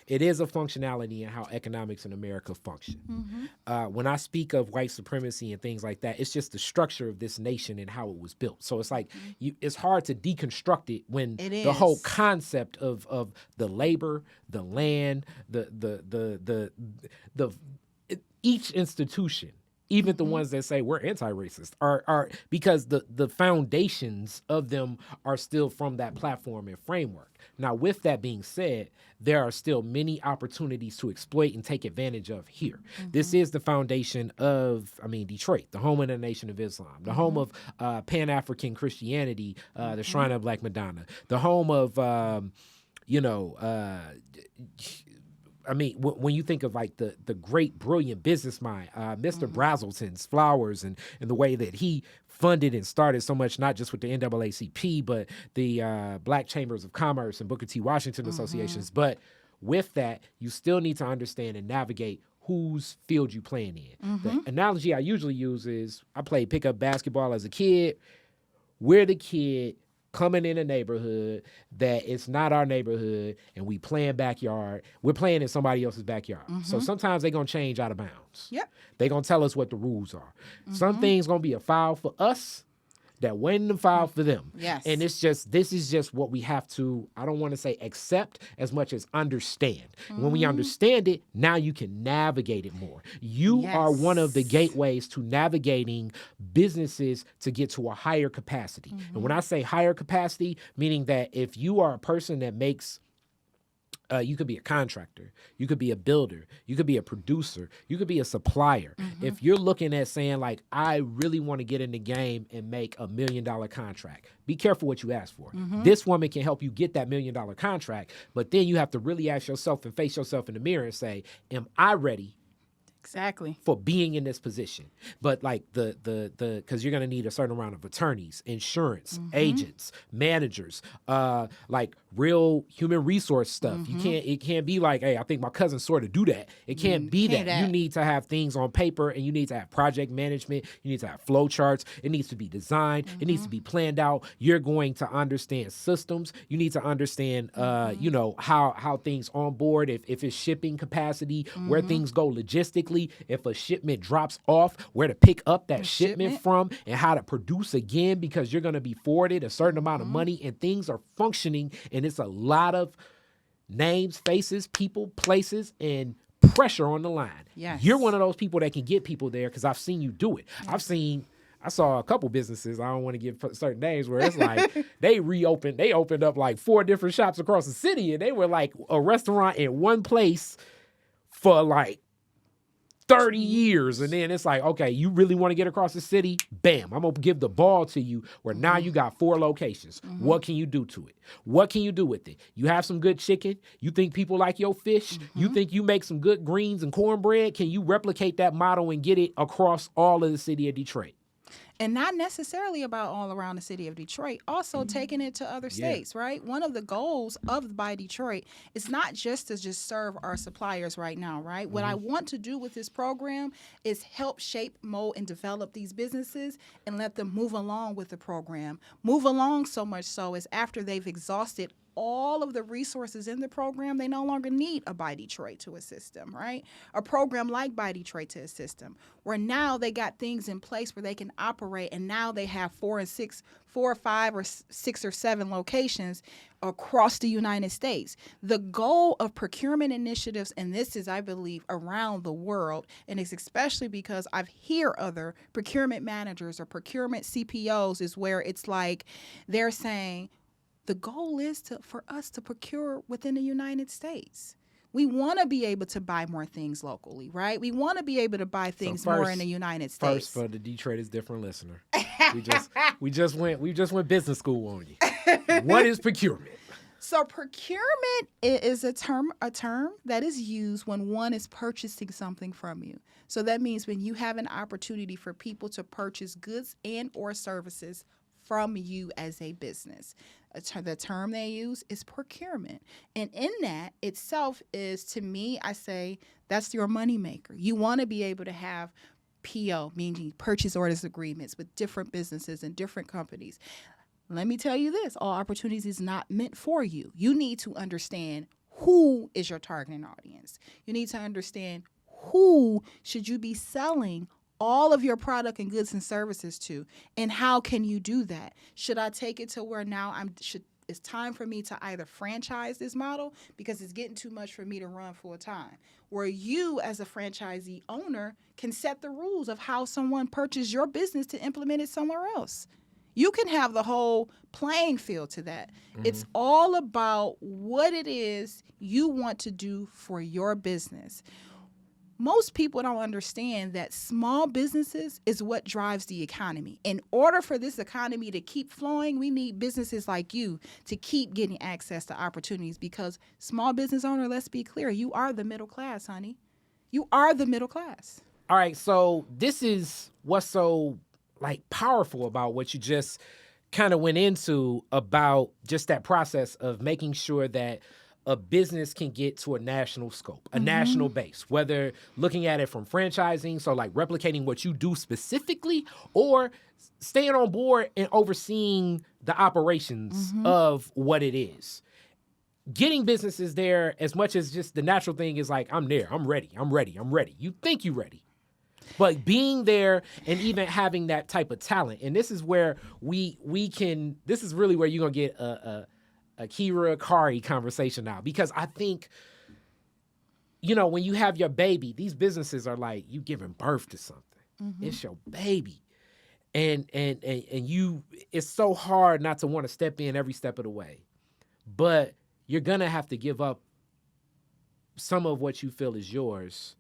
It is a functionality in how economics in America function. When I speak of white supremacy and things like that, it's just the structure of this nation and how it was built. So it's like it's hard to deconstruct it when the whole concept of the labor, the land, the each institution, even the ones that say we're anti-racist, are because the foundations of them are still from that platform and framework. Now, with that being said, there are still many opportunities to exploit and take advantage of here. This is the foundation of, Detroit, the home of the Nation of Islam, the home of Pan-African Christianity, the Shrine of Black Madonna, the home of, I mean, when you think of like the great, brilliant business mind, Mr. Brazelton's Flowers and the way that he funded and started so much, not just with the NAACP, but the Black Chambers of Commerce and Booker T. Washington associations. But with that, you still need to understand and navigate whose field you playing in. The analogy I usually use is I played pickup basketball as a kid. We're the kid coming in a neighborhood that it's not our neighborhood, and we playing backyard. We're playing in somebody else's backyard. So sometimes they're going to change out of bounds. Yep. They're going to tell us what the rules are. Some things going to be a foul for us that wasn't a foul for them. Yes. And this is just what we have to, I don't want to say accept as much as understand. When we understand it, now you can navigate it more. You are one of the gateways to navigating businesses to get to a higher capacity. And when I say higher capacity, meaning that if you are a person that makes you could be a contractor, you could be a builder, you could be a producer, you could be a supplier. If you're looking at saying like, I really want to get in the game and make $1 million contract, be careful what you ask for. This woman can help you get that $1 million contract, but then you have to really ask yourself and face yourself in the mirror and say, am I ready Exactly. for being in this position? But like the because you're gonna need a certain amount of attorneys, insurance, agents, managers, like real human resource stuff. It can't be like, hey, I think my cousin sort of do that. It can't be that. You need to have things on paper, and you need to have project management. You need to have flow charts. It needs to be designed. It needs to be planned out. You're going to understand systems. You need to understand, you know, how things on board, if it's shipping capacity, where things go logistically, if a shipment drops off, where to pick up that shipment from, and how to produce again, because you're going to be forwarded a certain amount of money, and things are functioning, and it's a lot of names, faces, people, places, and pressure on the line. Yes. You're one of those people that can get people there, because I've seen you do it. Yes. I saw a couple businesses, I don't want to give certain names, where it's like they opened up like 4 different shops across the city, and they were like a restaurant in one place for like 30 years. And then it's like, okay, you really want to get across the city? Bam, I'm going to give the ball to you, where now you got 4 locations. What can you do to it? What can you do with it? You have some good chicken? You think people like your fish? You think you make some good greens and cornbread? Can you replicate that model and get it across all of the city of Detroit? And not necessarily about all around the city of Detroit, also taking it to other states, right? One of the goals of Buy Detroit is not just to just serve our suppliers right now, right? What I want to do with this program is help shape, mold, and develop these businesses and let them move along with the program. Move along so much so as after they've exhausted all of the resources in the program, they no longer need a Buy Detroit to assist them, right? A program like Buy Detroit to assist them, where now they got things in place where they can operate, and now they have 4 or 5 or 6 or 7 locations across the United States. The goal of procurement initiatives, and this is, I believe, around the world, and it's especially because I've hear other procurement managers or procurement CPOs, is where it's like they're saying, the goal is for us to procure within the United States. We want to be able to buy more things locally, right? We want to be able to buy things more in the United States. First, for the Detroit is Different listener, we just went business school on you. What is procurement? So procurement is a term that is used when one is purchasing something from you. So that means when you have an opportunity for people to purchase goods and or services from you as a business. The term they use is procurement. And in that itself is, to me, I say, that's your moneymaker. You want to be able to have PO, meaning purchase orders agreements with different businesses and different companies. Let me tell you this, all opportunities is not meant for you. You need to understand who is your targeting audience. You need to understand who should you be selling all of your product and goods and services to, and how can you do that? Should I take it to where now it's time for me to either franchise this model because it's getting too much for me to run full time, where you as a franchisee owner can set the rules of how someone purchased your business to implement it somewhere else. You can have the whole playing field to that. It's all about what it is you want to do for your business. most people don't understand that small businesses is what drives the economy. In order for this economy to keep flowing, we need businesses like you to keep getting access to opportunities, because small business owner, let's be clear, you are the middle class, honey. You are the middle class. All right, so this is what's so like powerful about what you just kind of went into about just that process of making sure that a business can get to a national scope, a national base, whether looking at it from franchising, so like replicating what you do specifically, or staying on board and overseeing the operations of what it is. Getting businesses there, as much as just the natural thing is like, I'm there, I'm ready. You think you're ready. But being there and even having that type of talent, and this is where we can, this is really where you're going to get a Keyra Cokely conversation now, because I think, when you have your baby, these businesses are like you giving birth to something. It's your baby. And you, it's so hard not to want to step in every step of the way. But you're going to have to give up some of what you feel is yours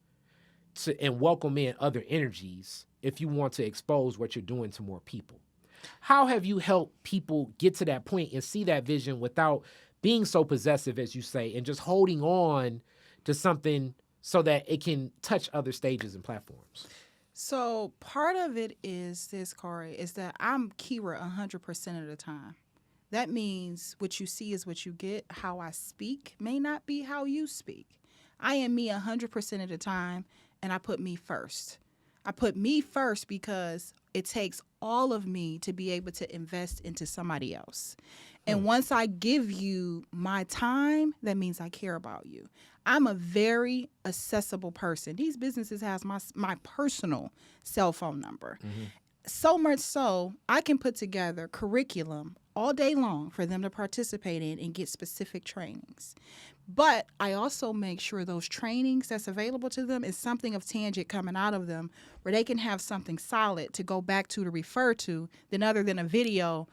and welcome in other energies if you want to expose what you're doing to more people. How have you helped people get to that point and see that vision without being so possessive, as you say, and just holding on to something so that it can touch other stages and platforms? So part of it is this, Corey, is that I'm Keyra 100% of the time. That means what you see is what you get. How I speak may not be how you speak. I am me 100% of the time, and I put me first. I put me first because it takes all of me to be able to invest into somebody else. And once I give you my time, that means I care about you. I'm a very accessible person. These businesses has my personal cell phone number. So much so, I can put together curriculum all day long for them to participate in and get specific trainings. But I also make sure those trainings that's available to them is something of tangent coming out of them where they can have something solid to go back to refer to, than other than a video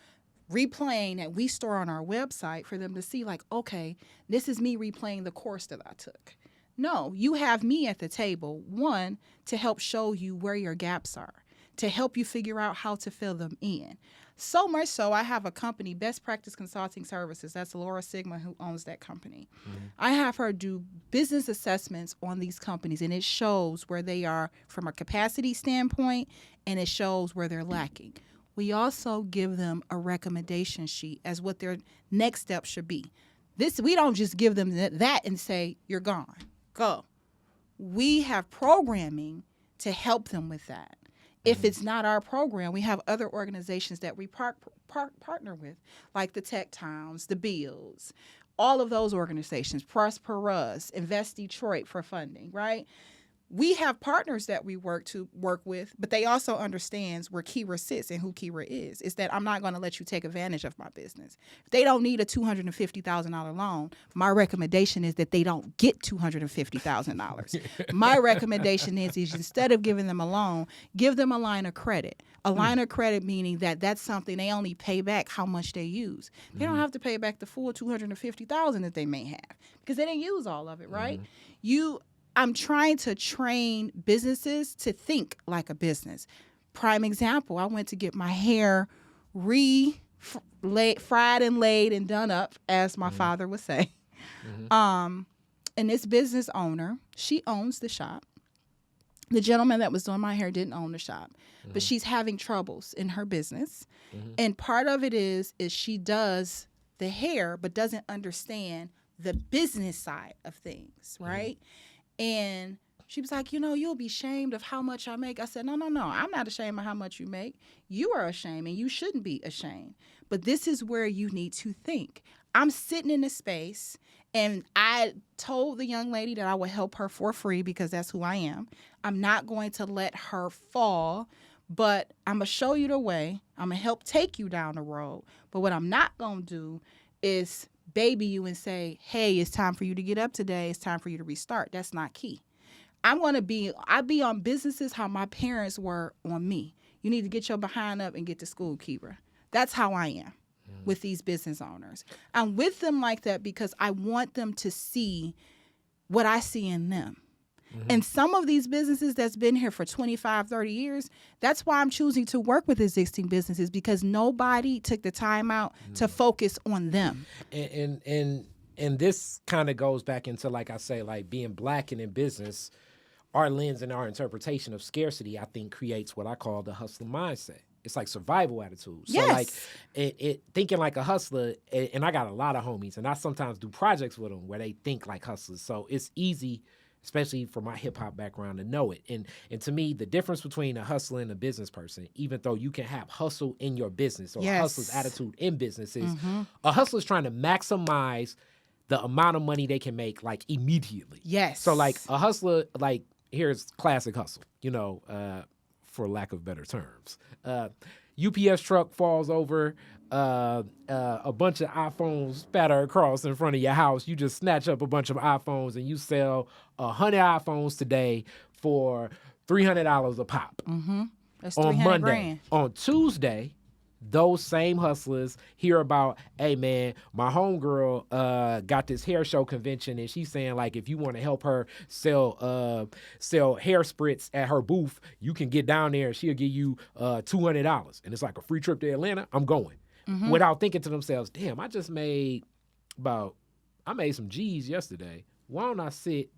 replaying that we store on our website for them to see, like, okay, this is me replaying the course that I took. No, you have me at the table, one, to help show you where your gaps are, to help you figure out how to fill them in. So much so, I have a company, Best Practice Consulting Services. That's Laura Sigma, who owns that company. I have her do business assessments on these companies, and it shows where they are from a capacity standpoint, and it shows where they're lacking. We also give them a recommendation sheet as what their next step should be. We don't just give them that and say, you're gone, go. We have programming to help them with that. If it's not our program, we have other organizations that we partner with, like the Tech Towns, the Bills, all of those organizations, Prosper Us, Invest Detroit for funding, right? We have partners that we work with, but they also understands where Keyra sits and who Keyra is. It's that I'm not going to let you take advantage of my business. If they don't need a $250,000 loan, my recommendation is that they don't get $250,000. My recommendation is instead of giving them a loan, give them a line of credit. A line of credit meaning that that's something they only pay back how much they use. They don't have to pay back the full $250,000 that they may have because they didn't use all of it, right? I'm trying to train businesses to think like a business. Prime example, I went to get my hair fried and laid and done up, as my father would say. And this business owner, she owns the shop. The gentleman that was doing my hair didn't own the shop, but she's having troubles in her business. And part of it is she does the hair, but doesn't understand the business side of things, right? And she was like, you'll be ashamed of how much I make. I said, no. I'm not ashamed of how much you make. You are ashamed, and you shouldn't be ashamed. But this is where you need to think. I'm sitting in a space, and I told the young lady that I would help her for free because that's who I am. I'm not going to let her fall, but I'm going to show you the way. I'm going to help take you down the road. But what I'm not going to do is baby you and say, hey, it's time for you to get up today. It's time for you to restart. That's not key. I be on businesses how my parents were on me. You need to get your behind up and get to school, Keyra. That's how I am with these business owners. I'm with them like that because I want them to see what I see in them. And some of these businesses that's been here for 25, 30 years, that's why I'm choosing to work with existing businesses, because nobody took the time out to focus on them. And this kind of goes back into, like I say, like being Black and in business, our lens and our interpretation of scarcity, I think, creates what I call the hustler mindset. It's like survival attitude. So like it thinking like a hustler, and I got a lot of homies, and I sometimes do projects with them where they think like hustlers. So it's easy, especially for my hip hop background, to know it. And to me, the difference between a hustler and a business person, even though you can have hustle in your business or a hustler's attitude in business, is a hustler's trying to maximize the amount of money they can make like immediately. Yes. So like a hustler, like here's classic hustle, for lack of better terms. UPS truck falls over, a bunch of iPhones spatter across in front of your house. You just snatch up a bunch of iPhones and you sell 100 iPhones today for $300 a pop. That's on $300 Monday. grand. On Tuesday, those same hustlers hear about, hey man, my homegirl got this hair show convention, and she's saying like if you want to help her sell hair spritz at her booth, you can get down there and she'll give you $200, and it's like a free trip to Atlanta. I'm going. Without thinking to themselves, damn, I made some G's yesterday. Why don't I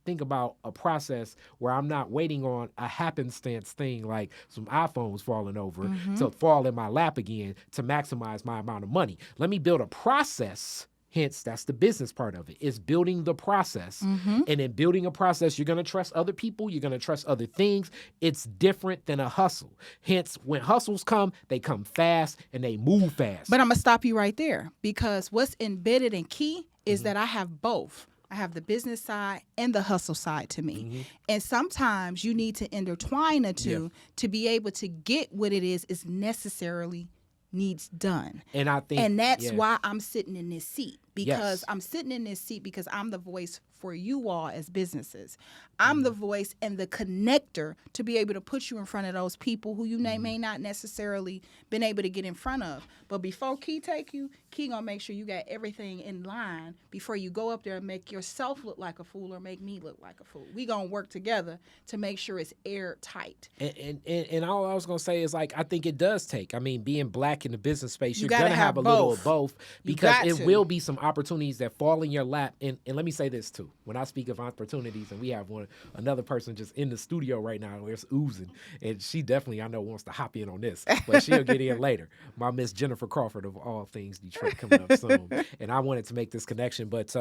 think about a process where I'm not waiting on a happenstance thing like some iPhones falling over to fall in my lap again to maximize my amount of money. Let me build a process. Hence, that's the business part of it, is building the process. And in building a process, you're going to trust other people. You're going to trust other things. It's different than a hustle. Hence, when hustles come, they come fast and they move fast. But I'm going to stop you right there, because what's embedded in Key is that I have both. I have the business side and the hustle side to me. And sometimes you need to intertwine the two to be able to get what it is necessarily needs done. And I think, and that's why I'm sitting in this seat, because I'm sitting in this seat because I'm the voice for you all as businesses. I'm the voice and the connector to be able to put you in front of those people who you may not necessarily been able to get in front of. But before Key take you, Key gonna make sure you got everything in line before you go up there and make yourself look like a fool or make me look like a fool. We gonna work together to make sure it's airtight. And all I was gonna say is, like, I think it does take. I mean, being Black in the business space, you're gonna have a little of both, because it will be some opportunities that fall in your lap. And let me say this too: when I speak of opportunities, and we have another person just in the studio right now, where it's oozing, and she definitely, I know, wants to hop in on this, but she'll get in later. My Miss Jennifer Crawford of all things Detroit coming up soon, and I wanted to make this connection, but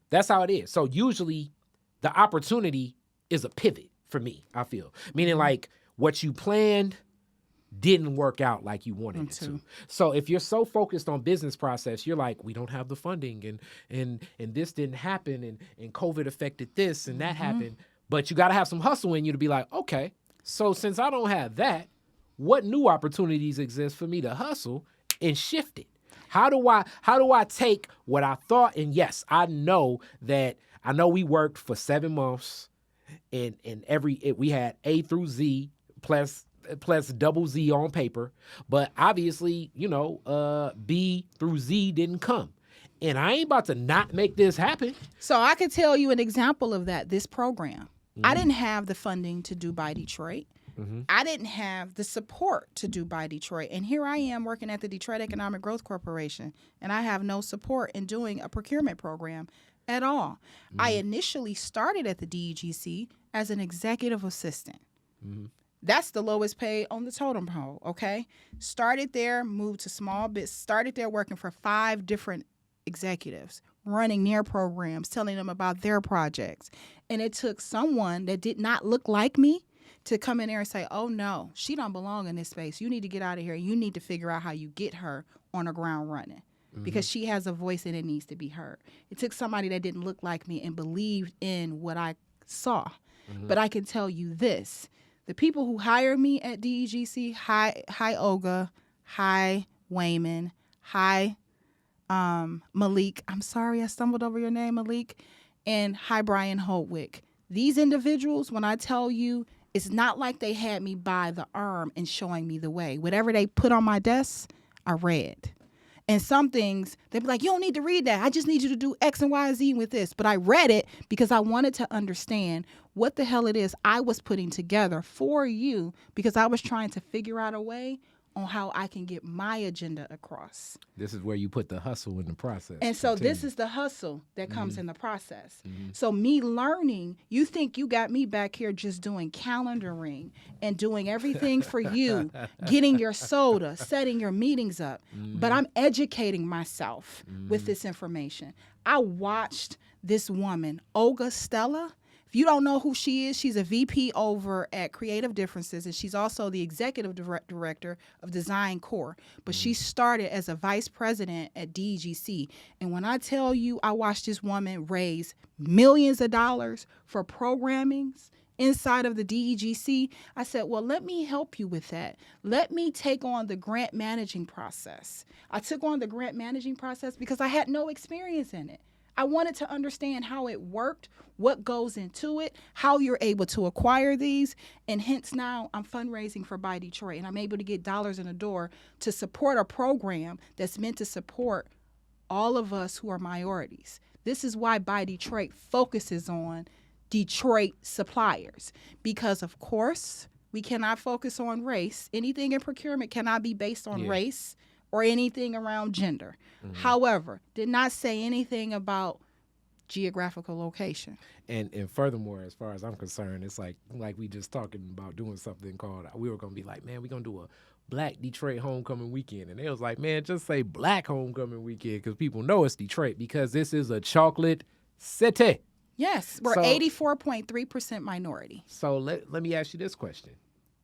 that's how it is. So usually, the opportunity is a pivot for me. I feel, meaning like what you planned didn't work out like you wanted it to. So if you're so focused on business process, you're like, we don't have the funding, and this didn't happen, and COVID affected this and that happened. But you got to have some hustle in you to be like, okay, so since I don't have that, what new opportunities exist for me to hustle and shift it? How do I take what I thought? And yes, I know we worked for 7 months, and we had A through Z plus double Z on paper, but obviously, B through Z didn't come. And I ain't about to not make this happen. So I could tell you an example of that, this program. I didn't have the funding to do by Detroit. I didn't have the support to do by Detroit. And here I am working at the Detroit Economic Growth Corporation, and I have no support in doing a procurement program at all. I initially started at the DEGC as an executive assistant. That's the lowest pay on the totem pole, okay? Started there, moved to small bits, started there working for 5 different executives, running their programs, telling them about their projects. And it took someone that did not look like me to come in there and say, oh, no, she don't belong in this space. You need to get out of here. You need to figure out how you get her on the ground running, because she has a voice and it needs to be heard. It took somebody that didn't look like me and believed in what I saw. But I can tell you this. The people who hire me at DEGC, hi Olga, hi Wayman, hi Malik. I'm sorry I stumbled over your name, Malik. And hi Brian Holtwick. These individuals, when I tell you, it's not like they had me by the arm and showing me the way. Whatever they put on my desk, I read. And some things, they'd be like, you don't need to read that. I just need you to do X and Y, Z with this. But I read it because I wanted to understand what the hell it is I was putting together for you, because I was trying to figure out a way on how I can get my agenda across. This is where you put the hustle in the process. And so this is the hustle that comes in the process. So me learning, you think you got me back here just doing calendaring and doing everything for you, getting your soda, setting your meetings up. But I'm educating myself with this information. I watched this woman, Olga Stella. If you don't know who she is, she's a VP over at Creative Differences, and she's also the executive director of Design Core. But she started as a vice president at DEGC. And when I tell you, I watched this woman raise millions of dollars for programmings inside of the DEGC, I said, well, let me help you with that. Let me take on the grant managing process. I took on the grant managing process because I had no experience in it. I wanted to understand how it worked, what goes into it, how you're able to acquire these, and hence now I'm fundraising for Buy Detroit, and I'm able to get dollars in the door to support a program that's meant to support all of us who are minorities. This is why Buy Detroit focuses on Detroit suppliers, because of course we cannot focus on race. Anything in procurement cannot be based on race or anything around gender. However, did not say anything about geographical location. And furthermore, as far as I'm concerned, it's like we just talking about doing something called, we were going to be like, man, we're going to do a Black Detroit homecoming weekend. And they was like, man, just say Black homecoming weekend because people know it's Detroit, because this is a chocolate city. Yes, we're 84.3% minority. So let me ask you this question.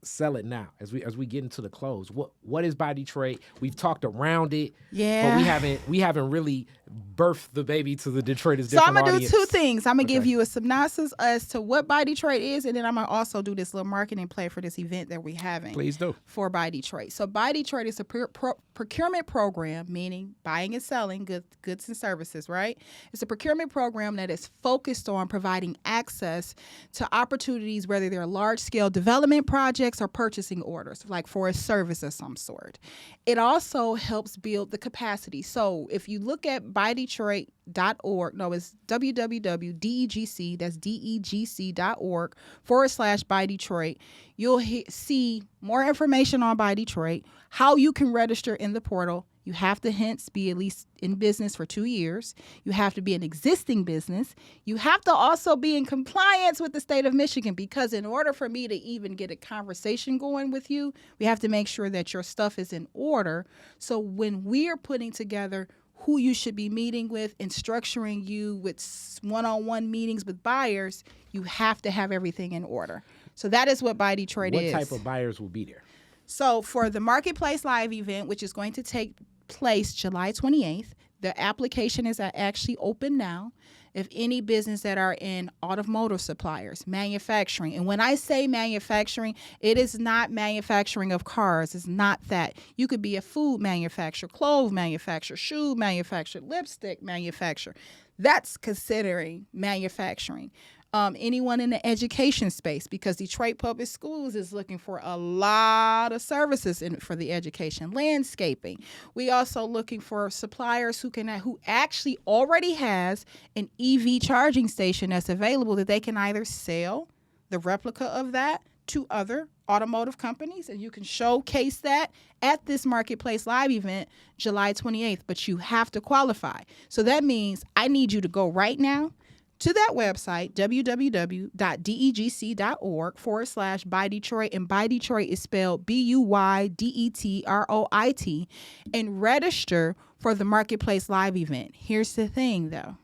Sell it now as we get into the close. What is Buy Detroit? We've talked around it, but we haven't really birthed the baby to the Detroiters. So I'm gonna do two things. I'm gonna give you a synopsis as to what Buy Detroit is, and then I'm gonna also do this little marketing play for this event that we're having. Please do. For Buy Detroit. So Buy Detroit is a procurement program, meaning buying and selling goods and services. Right? It's a procurement program that is focused on providing access to opportunities, whether they're large scale development projects or purchasing orders, like for a service of some sort. It also helps build the capacity. So if you look at buydetroit.org, no, it's www.degc, that's degc.org/Buy Detroit, you'll see more information on Buy Detroit, how you can register in the portal. You have to hence be at least in business for 2 years. You have to be an existing business. You have to also be in compliance with the state of Michigan, because in order for me to even get a conversation going with you, we have to make sure that your stuff is in order. So when we're putting together who you should be meeting with and structuring you with one-on-one meetings with buyers, you have to have everything in order. So that is what Buy Detroit is. What type of buyers will be there? So for the Marketplace Live event, which is going to take place July 28th, the application is actually open now. If any business that are in automotive suppliers, manufacturing, and when I say manufacturing, it is not manufacturing of cars. It's not that. You could be a food manufacturer, clothes manufacturer, shoe manufacturer, lipstick manufacturer. That's considering manufacturing. Anyone in the education space, because Detroit Public Schools is looking for a lot of services for the education, landscaping. We also looking for suppliers who actually already has an EV charging station that's available, that they can either sell the replica of that to other automotive companies, and you can showcase that at this Marketplace Live event July 28th, but you have to qualify. So that means I need you to go right now to that website, www.degc.org/Buy Detroit, and Buy Detroit is spelled BUYDETROIT, and register for the Marketplace Live event. Here's the thing, though.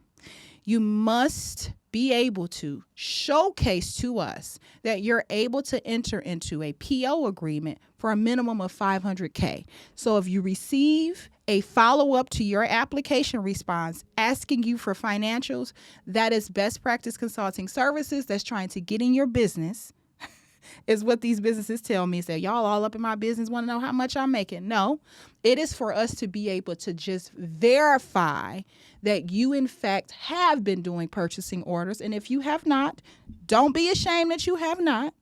You must be able to showcase to us that you're able to enter into a PO agreement for a minimum of $500K. So if you receive a follow-up to your application response asking you for financials, that is Best Practice Consulting Services that's trying to get in your business, is what these businesses tell me. Say, y'all all up in my business, want to know how much I'm making. No, it is for us to be able to just verify that you, in fact, have been doing purchasing orders. And if you have not, don't be ashamed that you have not.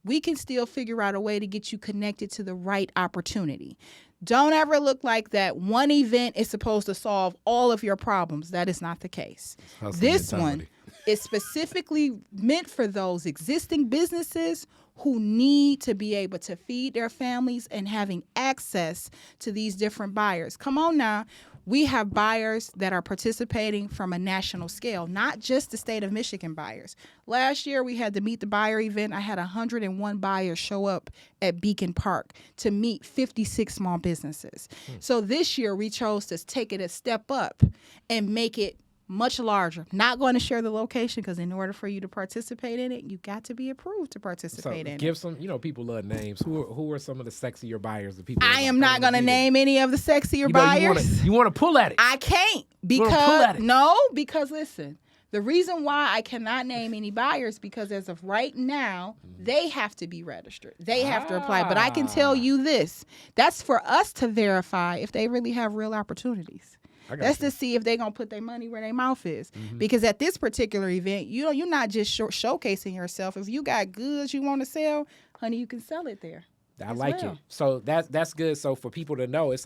We can still figure out a way to get you connected to the right opportunity. Don't ever look like that one event is supposed to solve all of your problems. That is not the case. This one, is specifically meant for those existing businesses who need to be able to feed their families and having access to these different buyers. Come on now. We have buyers that are participating from a national scale, not just the state of Michigan buyers. Last year, we had the Meet the Buyer event. I had 101 buyers show up at Beacon Park to meet 56 small businesses. So this year, we chose to take it a step up and make it much larger. Not going to share the location because in order for you to participate in it, you got to be approved to participate in it. Give some, people love names. Who are some of the sexier buyers? The people. I am not going to name any of the sexier buyers. You want to pull at it. I can't because listen, the reason why I cannot name any buyers because as of right now, they have to be registered. They have to apply. But I can tell you this, that's for us to verify if they really have real opportunities. That's to see if they're going to put their money where their mouth is. Because at this particular event, you're not just showcasing yourself. If you got goods you want to sell, honey, you can sell it there. I like it. So that's good. So for people to know, it's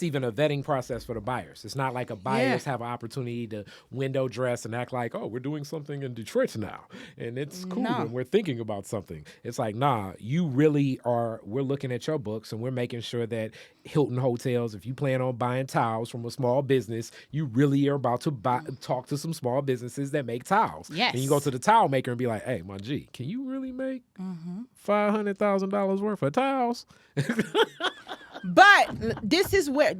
even a vetting process for the buyers. It's not like a buyers have an opportunity to window dress and act like, oh, we're doing something in Detroit now. And it's cool and we're thinking about something. It's like, nah, you really are, we're looking at your books and we're making sure that Hilton Hotels, if you plan on buying towels from a small business, you really are about to talk to some small businesses that make towels. Yes. And you go to the towel maker and be like, hey, my G, can you really make $500,000 worth of towels? But this is where,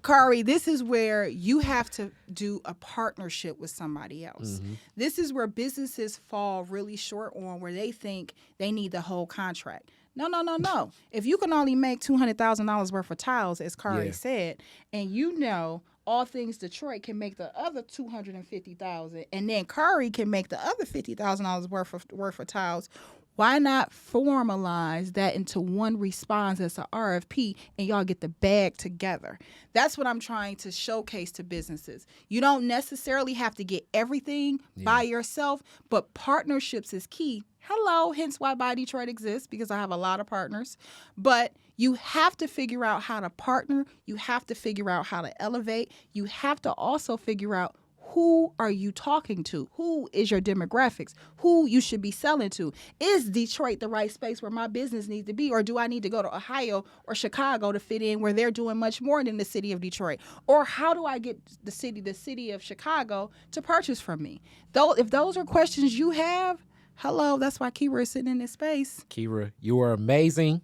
Kari, this is where you have to do a partnership with somebody else. This is where businesses fall really short on where they think they need the whole contract. No. If you can only make $200,000 worth of towels, as Kari said, and All Things Detroit can make the other $250,000, and then Kari can make the other $50,000 worth of towels. Why not formalize that into one response as an RFP and y'all get the bag together? That's what I'm trying to showcase to businesses. You don't necessarily have to get everything by yourself, but partnerships is key. Hello, hence why Buy Detroit exists, because I have a lot of partners. But you have to figure out how to partner. You have to figure out how to elevate. You have to also figure out who are you talking to? Who is your demographics? Who you should be selling to? Is Detroit the right space where my business needs to be? Or do I need to go to Ohio or Chicago to fit in where they're doing much more than the city of Detroit? Or how do I get the city of Chicago to purchase from me? Though, if those are questions you have, hello, that's why Keyra is sitting in this space. Keyra, you are amazing.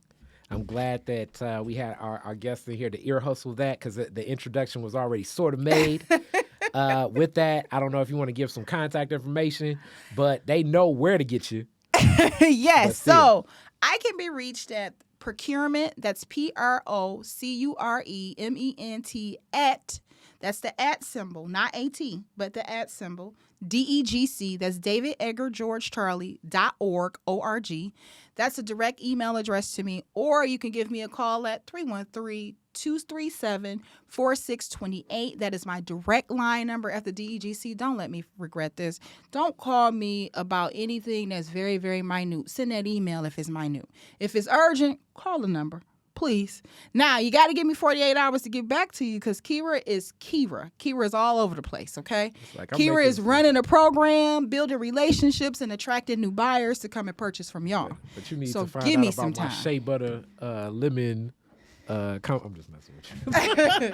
I'm glad that we had our guests in here to ear hustle that because the introduction was already sort of made. With that, I don't know if you want to give some contact information, but they know where to get you. Yes. So I can be reached at procurement. That's PROCUREMENT at, that's the at symbol, not AT, but the at symbol, DEGC. That's David Edgar George Charlie.org, O-R-G. That's a direct email address to me, or you can give me a call at 313-237-4628. That is my direct line number at the DEGC. Don't let me regret this. Don't call me about anything that's very, very minute. Send that email if it's minute. If it's urgent, call the number, please. Now, you got to give me 48 hours to get back to you because Keyra is Keyra. Keyra is all over the place, okay? Keyra is running a program, building relationships, and attracting new buyers to come and purchase from y'all. But you need to find out about my shea butter lemon. I'm just messing with you.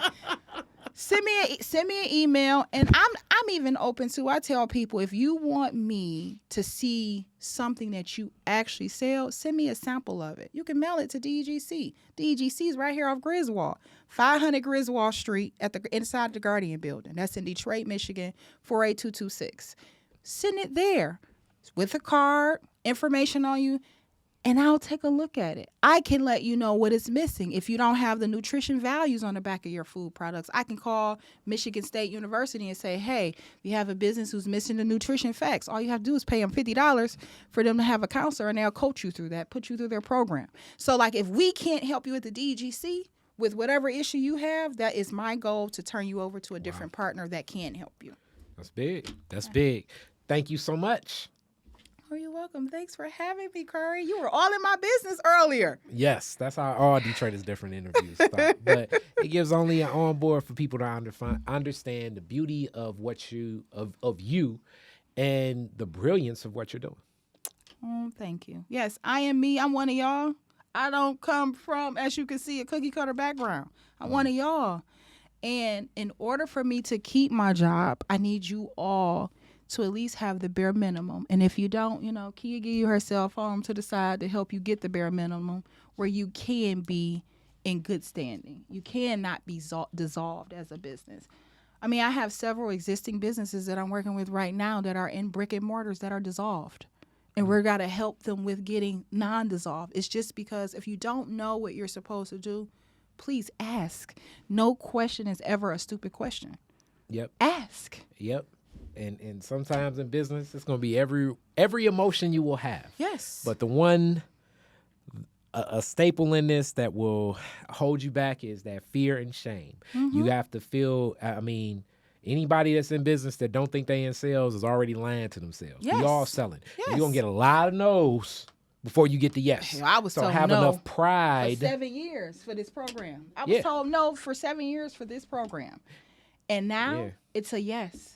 Send me an email, and I'm even open to. I tell people if you want me to see something that you actually sell, send me a sample of it. You can mail it to DEGC. DEGC is right here off Griswold, 500 Griswold Street inside the Guardian Building. That's in Detroit, Michigan, 48226. Send it there with a card, information on you. And I'll take a look at it. I can let you know what is missing. If you don't have the nutrition values on the back of your food products, I can call Michigan State University and say, hey, we have a business who's missing the nutrition facts. All you have to do is pay them $50 for them to have a counselor, and they'll coach you through that, put you through their program. So, like, if we can't help you at the DEGC with whatever issue you have, that is my goal, to turn you over to a different partner that can help you. That's big. That's big. Thank you so much. Oh, you're welcome. Thanks for having me, Curry. You were all in my business earlier. Yes, that's how all Detroit is different interviews start. But it gives only an on board for people to understand the beauty of what you and the brilliance of what you're doing. Oh, thank you. Yes, I am me. I'm one of y'all. I don't come from, as you can see, a cookie cutter background. I'm one of y'all. And in order for me to keep my job, I need you all to at least have the bare minimum. And if you don't, Keyra give you her cell phone to the side to help you get the bare minimum where you can be in good standing. You cannot be dissolved as a business. I mean, I have several existing businesses that I'm working with right now that are in brick and mortars that are dissolved. And we're got to help them with getting non-dissolved. It's just because if you don't know what you're supposed to do, please ask. No question is ever a stupid question. Yep. Ask. Yep. And sometimes in business, it's going to be every emotion you will have. Yes. But the one, a staple in this that will hold you back is that fear and shame. Mm-hmm. You have to feel, anybody that's in business that don't think they in sales is already lying to themselves. Yes. We all selling. Yes. You're going to get a lot of no's before you get the yes. I was told have no enough pride. for 7 years for this program. I was told no for 7 years for this program. And now it's a yes.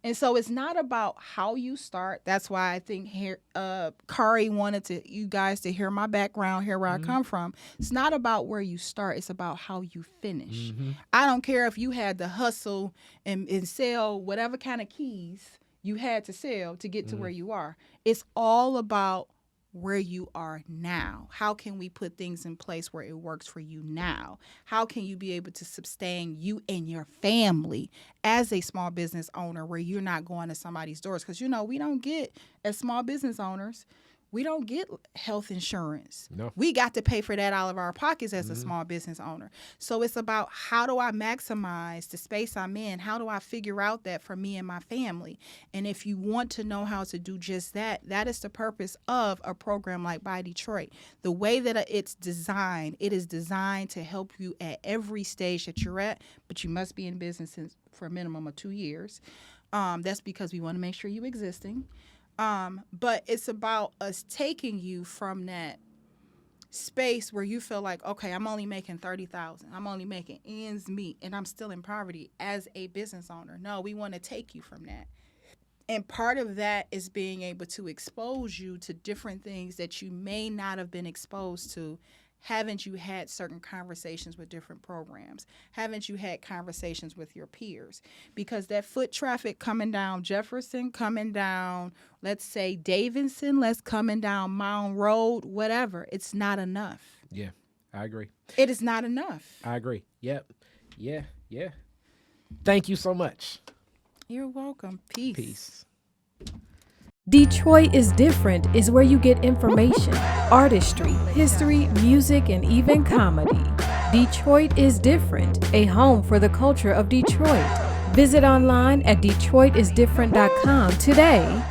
And so it's not about how you start. That's why I think here, Kari wanted you guys to hear my background, hear where I come from. It's not about where you start. It's about how you finish. Mm-hmm. I don't care if you had to hustle and sell whatever kind of keys you had to sell to get to where you are. It's all about where you are now. How can we put things in place where it works for you now? How can you be able to sustain you and your family as a small business owner where you're not going to somebody's doors? Because, we don't get, as small business owners, we don't get health insurance. No. We got to pay for that out of our pockets as a small business owner. So it's about how do I maximize the space I'm in? How do I figure out that for me and my family? And if you want to know how to do just that, that is the purpose of a program like By Detroit. The way that it's designed, it is designed to help you at every stage that you're at, but you must be in business for a minimum of 2 years. That's because we want to make sure you're existing. But it's about us taking you from that space where you feel like, okay, I'm only making $30,000. I'm only making ends meet, and I'm still in poverty as a business owner. No, we want to take you from that. And part of that is being able to expose you to different things that you may not have been exposed to. Haven't you had certain conversations with different programs? Haven't you had conversations with your peers? Because that foot traffic coming down Jefferson, coming down, let's say Davidson, coming down Mound Road, whatever, it's not enough. Yeah, I agree. It is not enough. I agree. Yep. Yeah. Thank you so much. You're welcome. Peace. Detroit is Different is where you get information, artistry, history, music, and even comedy. Detroit is Different, a home for the culture of Detroit. Visit online at DetroitisDifferent.com today.